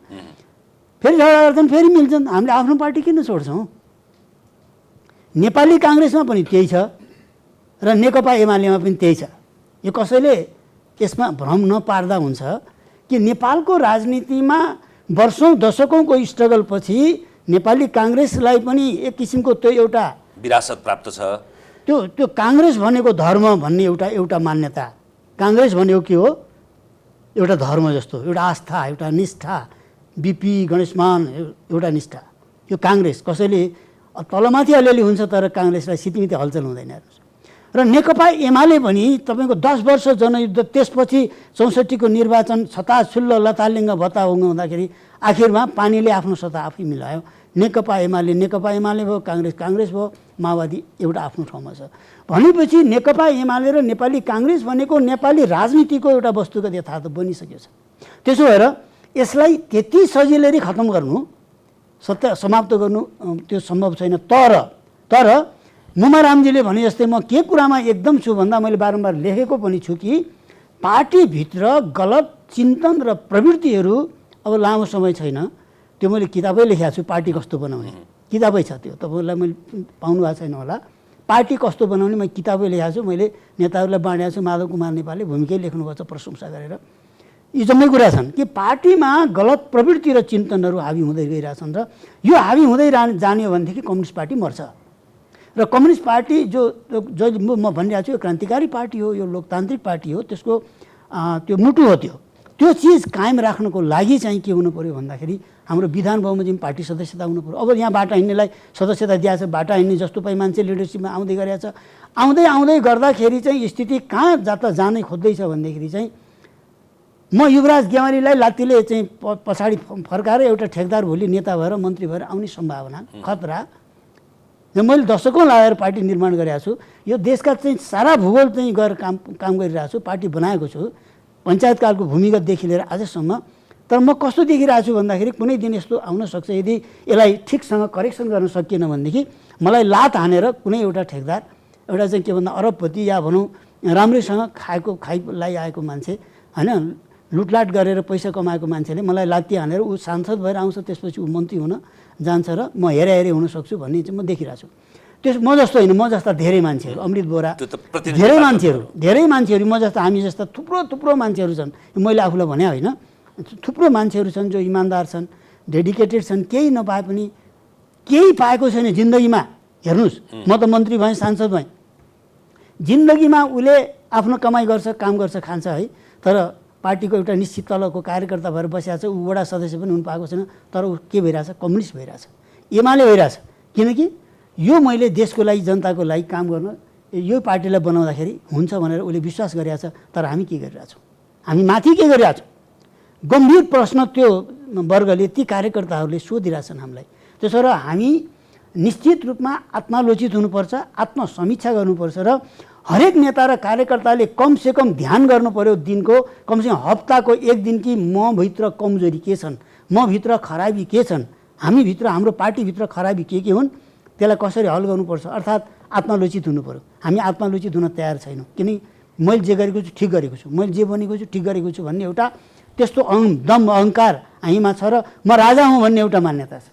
फेरि झगडा गर्छन् फेरि मिल्छन्। हामीले आफ्नो पार्टी किन छोड्छौँ? नेपाली काङ्ग्रेसमा पनि त्यही छ र नेकपा एमालेमा पनि त्यही छ। यो कसैले यसमा भ्रम नपार्दा हुन्छ कि नेपालको राजनीतिमा वर्षौँ दशकौँको स्ट्रगलपछि नेपाली काङ्ग्रेसलाई पनि एक किसिमको त्यो एउटा विरासत प्राप्त छ। त्यो काङ्ग्रेस भनेको धर्म भन्ने एउटा मान्यता, काङ्ग्रेस भनेको के हो? एउटा धर्म जस्तो, एउटा आस्था, एउटा निष्ठा, बिपी गणेशमान एउटा निष्ठा। यो काङ्ग्रेस कसैले तलमाथि अलिअलि हुन्छ तर काङ्ग्रेसलाई सितिमिति हलचल हुँदैन। र नेकपा एमाले पनि तपाईँको 10 वर्ष जनयुद्ध त्यसपछि 64को निर्वाचन छताछुल्ल लतालिङ्ग भत्ताहुङ्ग हुँदाखेरि आखिरमा पानीले आफ्नो सत्ता आफै मिलायो। नेकपा एमाले भयो, काङ्ग्रेस भयो, माओवादी एउटा आफ्नो ठाउँमा छ भनेपछि नेकपा एमाले र नेपाली काङ्ग्रेस भनेको नेपाली राजनीतिको एउटा वस्तुगत यथार्थ बनिसकेको छ। त्यसो भएर यसलाई त्यति सजिलै खतम गर्नु समाप्त गर्नु त्यो सम्भव छैन। तर मुमारामजीले भने जस्तै म के कुरामा एकदम छु भन्दा मैले बारम्बार लेखेको पनि छु कि पार्टीभित्र गलत चिन्तन र प्रवृत्तिहरू अब लामो समय छैन, त्यो मैले किताबै लेखेको छु, पार्टी कस्तो बनाउने किताबै छ, त्यो तपाईँलाई मैले पाउनु भएको छैन होला। पार्टी कस्तो बनाउने मैले किताबै लेखेको छु, मैले नेताहरूलाई बाँडेको छु। माधव कुमार नेपालले भूमिकै लेख्नुभएको छ प्रशंसा गरेर। यी जम्मै कुरा छन् कि पार्टीमा गलत प्रवृत्ति र चिन्तनहरू हावी हुँदै गइरहेछन् र यो हावी हुँदै जाने हो भनेदेखि कम्युनिस्ट पार्टी मर्छ। र कम्युनिस्ट पार्टी जो म भनिरहेको छु यो क्रान्तिकारी पार्टी हो, यो लोकतान्त्रिक पार्टी हो, त्यसको त्यो मुटु हो। त्यो चिज कायम राख्नको लागि चाहिँ के हुनु पर्यो भन्दाखेरि हाम्रो विधान बमोजिम पार्टी सदस्यता हुनु पर्यो। अब यहाँ बाटा हिँड्नेलाई सदस्यता दिएको छ, बाटा हिँड्ने जस्तो पाइ मान्छे लिडरसिपमा आउँदै गरेको छ। आउँदै गर्दाखेरि चाहिँ स्थिति कहाँ जानै खोज्दैछ भन्दाखेरि चाहिँ म युवराज गेवालीलाई लात्तीले चाहिँ पछाडि फर्काएर एउटा ठेकदार भोलि नेता भएर मन्त्री भएर आउने सम्भावना खतरा। मैले दशकौँ लगाएर पार्टी निर्माण गरेको छु। यो देशका चाहिँ सारा भूगोल चाहिँ गएर काम गरिरहेको छु, पार्टी बनाएको छु पञ्चायतकालको भूमिगतदेखि लिएर आजसम्म। तर म कस्तो देखिरहेको छु भन्दाखेरि कुनै दिन यस्तो आउन सक्छ, यदि यसलाई ठिकसँग करेक्सन गर्न सकिएन भनेदेखि मलाई लात हानेर कुनै एउटा ठेकदार, एउटा चाहिँ के भन्दा अरबपति या भनौँ राम्रैसँग खाइलाई आएको मान्छे होइन, लुटलाट गरेर पैसा कमाएको मान्छेले मलाई लात्ती हानेर ऊ सांसद भएर आउँछ, त्यसपछि ऊ मन्त्री हुन जान्छ र म हेरे हुन सक्छु भन्ने चाहिँ म देखिरहेको छु। म जस्तो होइन, म जस्ता धेरै मान्छेहरू, अमृत बोरा धेरै मान्छेहरू म जस्ता हामी जस्ता थुप्रो मान्छेहरू छन्। मैले आफूलाई भने होइन, थुप्रो मान्छेहरू छन् जो इमान्दार छन्, डेडिकेटेड छन्, केही नपाए पनि केही पाएको छैन जिन्दगीमा। हेर्नुहोस्, म त मन्त्री भएँ, सांसद भएँ, जिन्दगीमा उसले आफ्नो कमाइ गर्छ, काम गर्छ, खान्छ है, तर पार्टीको एउटा निश्चित तलको कार्यकर्ता भएर बसिरहेको छ, ऊ वडा सदस्य पनि हुनु पाएको छैन। तर ऊ के भइरहेछ, कम्युनिस्ट भइरहेछ, एमाले भइरहेछ। किनकि यो मैले देशको लागि जनताको लागि काम गर्न यो पार्टीलाई बनाउँदाखेरि हुन्छ भनेर उसले विश्वास गरिरहेछ। तर हामी के गरिरहेछौँ, हामी माथि के गरिरहेछौँ, गम्भीर प्रश्न त्यो वर्गले ती कार्यकर्ताहरूले सोधिरहेछन् हामीलाई। त्यसो र हामी निश्चित रूपमा आत्मालोचित हुनुपर्छ, आत्मसमीक्षा गर्नुपर्छ र हरेक नेता र कार्यकर्ताले कमसेकम ध्यान गर्नु पर्यो दिनको कमसेकम हप्ताको एक दिन कि मभित्र कमजोरी के छन्, मभित्र खराबी के छन्, हामीभित्र हाम्रो पार्टीभित्र खराबी के हुन्, त्यसलाई कसरी हल गर्नुपर्छ। अर्थात् आत्मालोचित हुनु पर्यो। हामी आत्मालोचित हुन तयार छैनौँ, किनकि मैले जे गरेको छु ठिक गरेको छु, मैले जे बनेको छु ठिक गरेको छु भन्ने एउटा त्यस्तो दम अहङ्कार हामीमा छ र म राजा हुँ भन्ने एउटा मान्यता छ।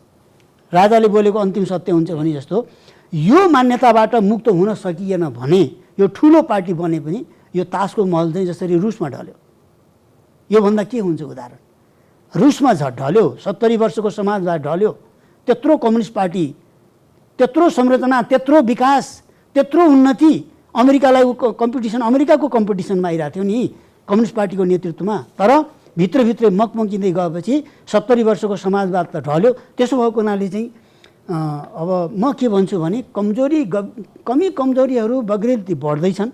राजाले बोलेको अन्तिम सत्य हुन्छ भने जस्तो यो मान्यताबाट मुक्त हुन सकिएन भने यो ठुलो पार्टी बने पनि यो तासको महल चाहिँ जसरी रुसमा ढल्यो, योभन्दा के हुन्छ उदाहरण। रुसमा ढल्यो, 70 वर्षको समाजवाद ढल्यो, त्यत्रो कम्युनिस्ट पार्टी, त्यत्रो संरचना, त्यत्रो विकास, त्यत्रो उन्नति, अमेरिकाको कम्पिटिसनमा आइरहेको थियो नि कम्युनिस्ट पार्टीको नेतृत्वमा। तर भित्रभित्रै मकमकिँदै गएपछि 70 वर्षको समाजवाद त ढल्यो। त्यसो भएको हुनाले चाहिँ अब म के भन्छु भने कमजोरीहरू बग्रेलती बढ्दैछन्,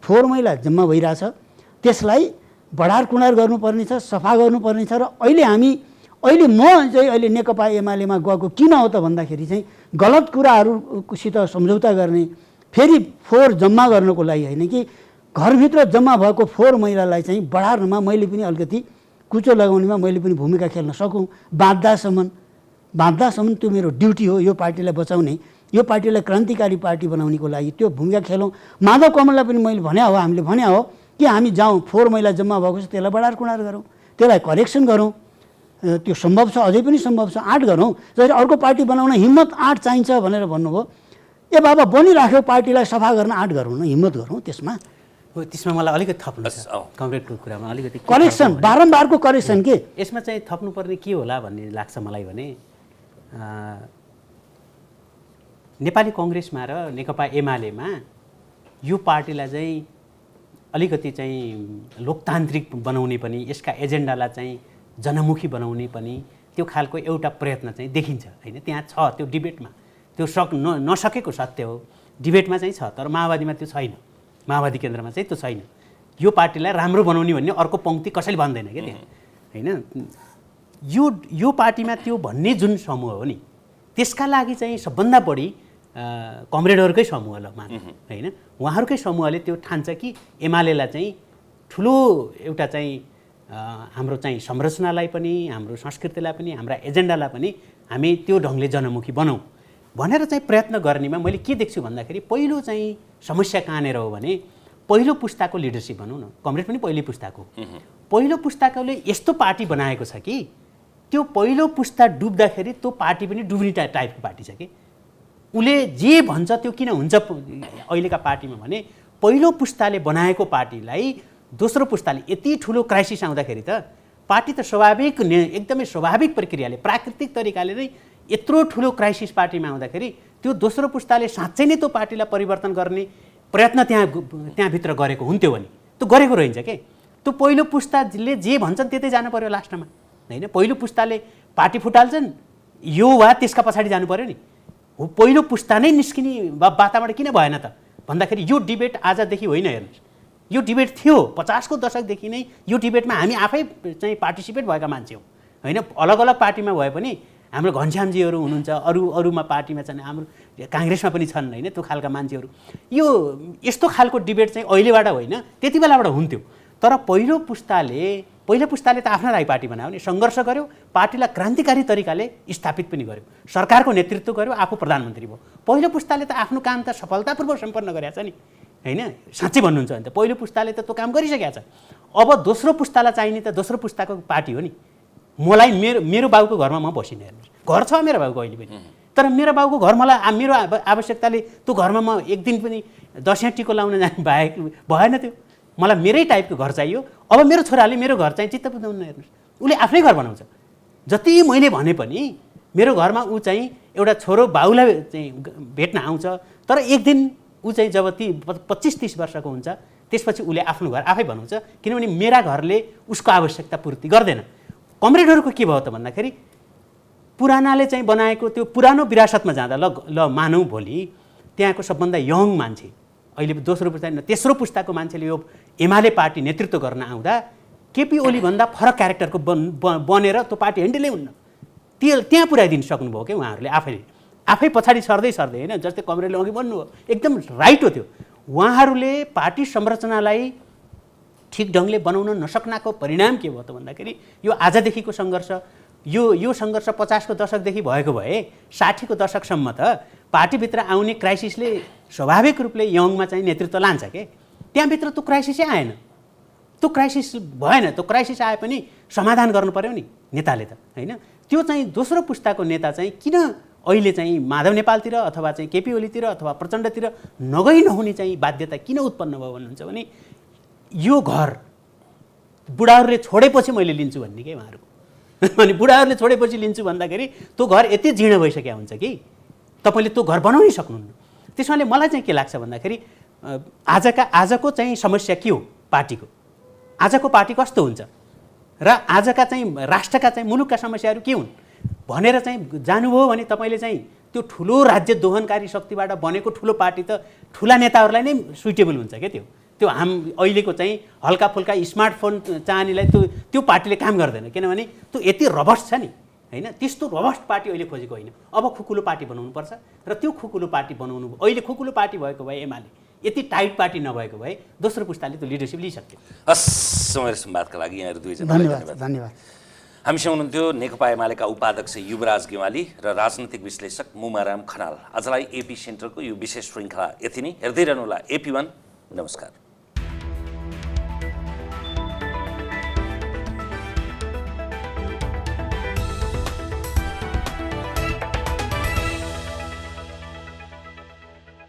फोहोर मैला जम्मा भइरहेछ, त्यसलाई बढार कुँडार गर्नुपर्ने छ, सफा गर्नुपर्ने छ। र अहिले म चाहिँ अहिले नेकपा एमालेमा गएको किन हो त भन्दाखेरि चाहिँ गलत कुराहरूसित सम्झौता गर्ने, फेरि फोहोर जम्मा गर्नको लागि होइन कि घरभित्र जम्मा भएको फोहोर मैलालाई चाहिँ बढार्नमा मैले पनि अलिकति कुचो लगाउनेमा मैले पनि भूमिका खेल्न सकौँ। बाँध्दासम्म त्यो मेरो ड्युटी हो, यो पार्टीलाई बचाउने, यो पार्टीलाई क्रान्तिकारी पार्टी बनाउनेको लागि त्यो भूमिका खेलौँ। माधव कमललाई पनि मैले हामीले भने हो कि हामी जाउँ, फोहोर मैला जम्मा भएको छ त्यसलाई बढार कुँडार गरौँ, त्यसलाई करेक्सन गरौँ। त्यो सम्भव छ, अझै पनि सम्भव छ, आँट गरौँ। जसरी अर्को पार्टी बनाउन हिम्मत आँट चाहिन्छ भनेर भन्नुभयो, ए बाबा बनिराख्यो पार्टीलाई सफा गर्न आँट गरौँ न, हिम्मत गरौँ। त्यसमा मलाई अलिकति थप्नु छ, कङ्क्रिटको कुरामा अलिकति करेक्सन, बारम्बारको करेक्सन के यसमा चाहिँ थप्नुपर्ने के होला भन्ने लाग्छ मलाई भने नेपाली कङ्ग्रेसमा र नेकपा एमालेमा यो पार्टीलाई चाहिँ अलिकति चाहिँ लोकतान्त्रिक बनाउने पनि, यसका एजेन्डालाई चाहिँ जनमुखी बनाउने पनि त्यो खालको एउटा प्रयत्न चाहिँ देखिन्छ होइन। त्यहाँ छ, त्यो डिबेटमा त्यो नसकेको सत्य हो, डिबेटमा चाहिँ छ, तर माओवादीमा त्यो छैन, माओवादी केन्द्रमा चाहिँ त्यो छैन। यो पार्टीलाई राम्रो बनाउने भन्ने अर्को पङ्क्ति कसैले भन्दैन क्या त्यहाँ होइन। यो पार्टीमा त्यो भन्ने जुन समूह हो नि, त्यसका लागि चाहिँ सबभन्दा बढी कमरेडहरूकै समूह ल मान होइन, उहाँहरूकै समूहले त्यो ठान्छ कि एमालेलाई चाहिँ ठुलो एउटा चाहिँ हाम्रो चाहिँ संरचनालाई पनि हाम्रो संस्कृतिलाई पनि हाम्रा एजेन्डालाई पनि हामी त्यो ढङ्गले जनमुखी बनाऊँ भनेर चाहिँ प्रयत्न गर्नेमा मैले के देख्छु भन्दाखेरि पहिलो चाहिँ समस्या कहाँनिर हो भने पहिलो पुस्ताको लिडरसिप भनौँ न, कमरेड पनि पहिलो पुस्ताको, पहिलो पुस्ताकोले यस्तो पार्टी बनाएको छ कि त्यो पहिलो पुस्ता डुब्दाखेरि त्यो पार्टी पनि डुब्ने टाइपको पार्टी छ कि उसले जे भन्छ त्यो किन हुन्छ अहिलेका पार्टीमा भने पहिलो पुस्ताले बनाएको पार्टीलाई दोस्रो पुस्ताले यति ठुलो क्राइसिस आउँदाखेरि त पार्टी त स्वाभाविक एकदमै स्वाभाविक प्रक्रियाले प्राकृतिक तरिकाले नै यत्रो ठुलो क्राइसिस पार्टीमा आउँदाखेरि त्यो दोस्रो पुस्ताले साँच्चै नै त्यो पार्टीलाई परिवर्तन गर्ने प्रयत्न त्यहाँभित्र गरेको हुन्थ्यो भने त्यो गरेको रहन्छ के त्यो पहिलो पुस्ताले जे भन्छन् त्यतै जानु पर्यो लास्टमा होइन। पहिलो पुस्ताले पार्टी फुटाल्छन् यो वा त्यसका पछाडि जानु पर्यो नि, हो पहिलो पुस्ता नै निस्किने वातावरण किन भएन त भन्दाखेरि यो डिबेट आजदेखि होइन। हेर्नुहोस् यो डिबेट थियो 50 को दशकदेखि नै यो डिबेटमा हामी आफै चाहिँ पार्टिसिपेट भएका मान्छे हौँ होइन। अलग अलग पार्टीमा भए पनि हाम्रो घनश्यामजीहरू हुनुहुन्छ, अरूमा पार्टीमा छन्, हाम्रो काङ्ग्रेसमा पनि छन् होइन त्यो खालका मान्छेहरू। यो यस्तो खालको डिबेट चाहिँ अहिलेबाट होइन त्यति बेलाबाट हुन्थ्यो। तर पहिलो पुस्ताले त आफ्नो लागि पार्टी बनायो नि, सङ्घर्ष गर्यो, पार्टीलाई क्रान्तिकारी तरिकाले स्थापित पनि गर्यो, सरकारको नेतृत्व गर्यो, आफू प्रधानमन्त्री भयो। पहिलो पुस्ताले त आफ्नो काम त सफलतापूर्वक सम्पन्न गरेको छ नि होइन। साँच्चै भन्नुहुन्छ भने त पहिलो पुस्ताले त त्यो काम गरिसकेको छ। अब दोस्रो पुस्तालाई चाहिने त दोस्रो पुस्ताको पार्टी हो नि। मलाई मेरो बाबुको घरमा म बसिनँ, हेर्नुहोस् घर छ मेरो बाबुको अहिले पनि, तर मेरो बाबुको घर मलाई मेरो आवश्यकताले त्यो घरमा म एक दिन पनि दसैँ टिको लाउन जाने भएन। त्यो मलाई मेरै टाइपको घर चाहियो। अब मेरो छोराले मेरो घर चाहिँ चित्त बुझाउनु, हेर्नुहोस् उसले आफ्नै घर बनाउँछ। जति मैले भने पनि मेरो घरमा ऊ चाहिँ एउटा छोरो बाउलाई चाहिँ भेट्न आउँछ, तर एक दिन ऊ चाहिँ जब 25-30 वर्षको हुन्छ त्यसपछि उसले आफ्नो घर आफै बनाउँछ, किनभने मेरा घरले उसको आवश्यकता पूर्ति गर्दैन। कमरेडहरूको के भयो त भन्दाखेरि पुरानाले चाहिँ बनाएको त्यो पुरानो विरासतमा जाँदा ल मानौँ भोलि त्यहाँको सबभन्दा यङ मान्छे अहिले दोस्रो पुस्ता तेस्रो पुस्ताको मान्छेले यो एमाले पार्टी नेतृत्व गर्न आउँदा केपी ओलीभन्दा फरक क्यारेक्टरको बनेर त्यो पार्टी ह्यान्डलै हुन्न, त्यहाँ पुर्याइदिन सक्नुभयो क्या उहाँहरूले आफै पछाडि सर्दै होइन। जस्तै कमरेडले अघि भन्नुभयो एकदम राइट हो त्यो। उहाँहरूले पार्टी संरचनालाई ठिक ढङ्गले बनाउन नसक्नाको परिणाम के भयो त भन्दाखेरि यो आजदेखिको सङ्घर्ष यो सङ्घर्ष 50 को दशकदेखि भएको भए 60 को दशकसम्म त पार्टीभित्र आउने क्राइसिसले स्वाभाविक रूपले यङमा चाहिँ नेतृत्व लान्छ के, त्यहाँभित्र त्यो क्राइसिसै आएन, त्यो क्राइसिस भएन। त्यो क्राइसिस आए पनि समाधान गर्नु पर्यो नि नेताले त होइन। त्यो चाहिँ दोस्रो पुस्ताको नेता चाहिँ किन अहिले चाहिँ माधव नेपालतिर अथवा चाहिँ केपी ओलीतिर अथवा प्रचण्डतिर नहुने चाहिँ बाध्यता किन उत्पन्न भयो भन्नुहुन्छ भने यो घर बुढाहरूले छोडेपछि मैले लिन्छु भन्ने के उहाँहरूको अनि बुढाहरूले छोडेपछि लिन्छु भन्दाखेरि त्यो घर यति जीर्ण भइसकेको हुन्छ कि तपाईँले त्यो घर बनाउनै सक्नुहुन्न। त्यसमाले मलाई चाहिँ के लाग्छ भन्दाखेरि आजको चाहिँ समस्या के हो पार्टीको, आजको पार्टी कस्तो हुन्छ र आजका चाहिँ राष्ट्रका चाहिँ मुलुकका समस्याहरू के हुन् भनेर चाहिँ जानुभयो भने तपाईँले चाहिँ त्यो ठुलो राज्य दोहनकारी शक्तिबाट बनेको ठुलो पार्टी त ठुला नेताहरूलाई नै सुइटेबल हुन्छ क्या। त्यो अहिलेको चाहिँ हल्का फुल्का स्मार्टफोन चाहनेलाई त्यो पार्टीले काम गर्दैन, किनभने त्यो यति रबस्ट छ नि होइन। त्यस्तो रबस्ट पार्टी अहिले खोजेको होइन, अब खुकुलो पार्टी बनाउनुपर्छ र त्यो खुकुलो पार्टी बनाउनु अहिले खुकुलो पार्टी भएको भए एमाले यति टाइट पार्टी नभएको भए दोस्रो पुस्ताले त्यो लिडरसिप लिइसक्थ्यो। हस्, समय संवादका लागि यहाँहरू दुईजना धन्यवाद। हामीसँग हुनुहुन्थ्यो नेकपा एमालेका उपाध्यक्ष युवराज गेवाली र राजनीतिक विश्लेषक मुमाराम खनाल। आजलाई एपी सेन्टरको यो विशेष श्रृङ्खला यति नै। हेर्दै रहनुहोला AP1। नमस्कार।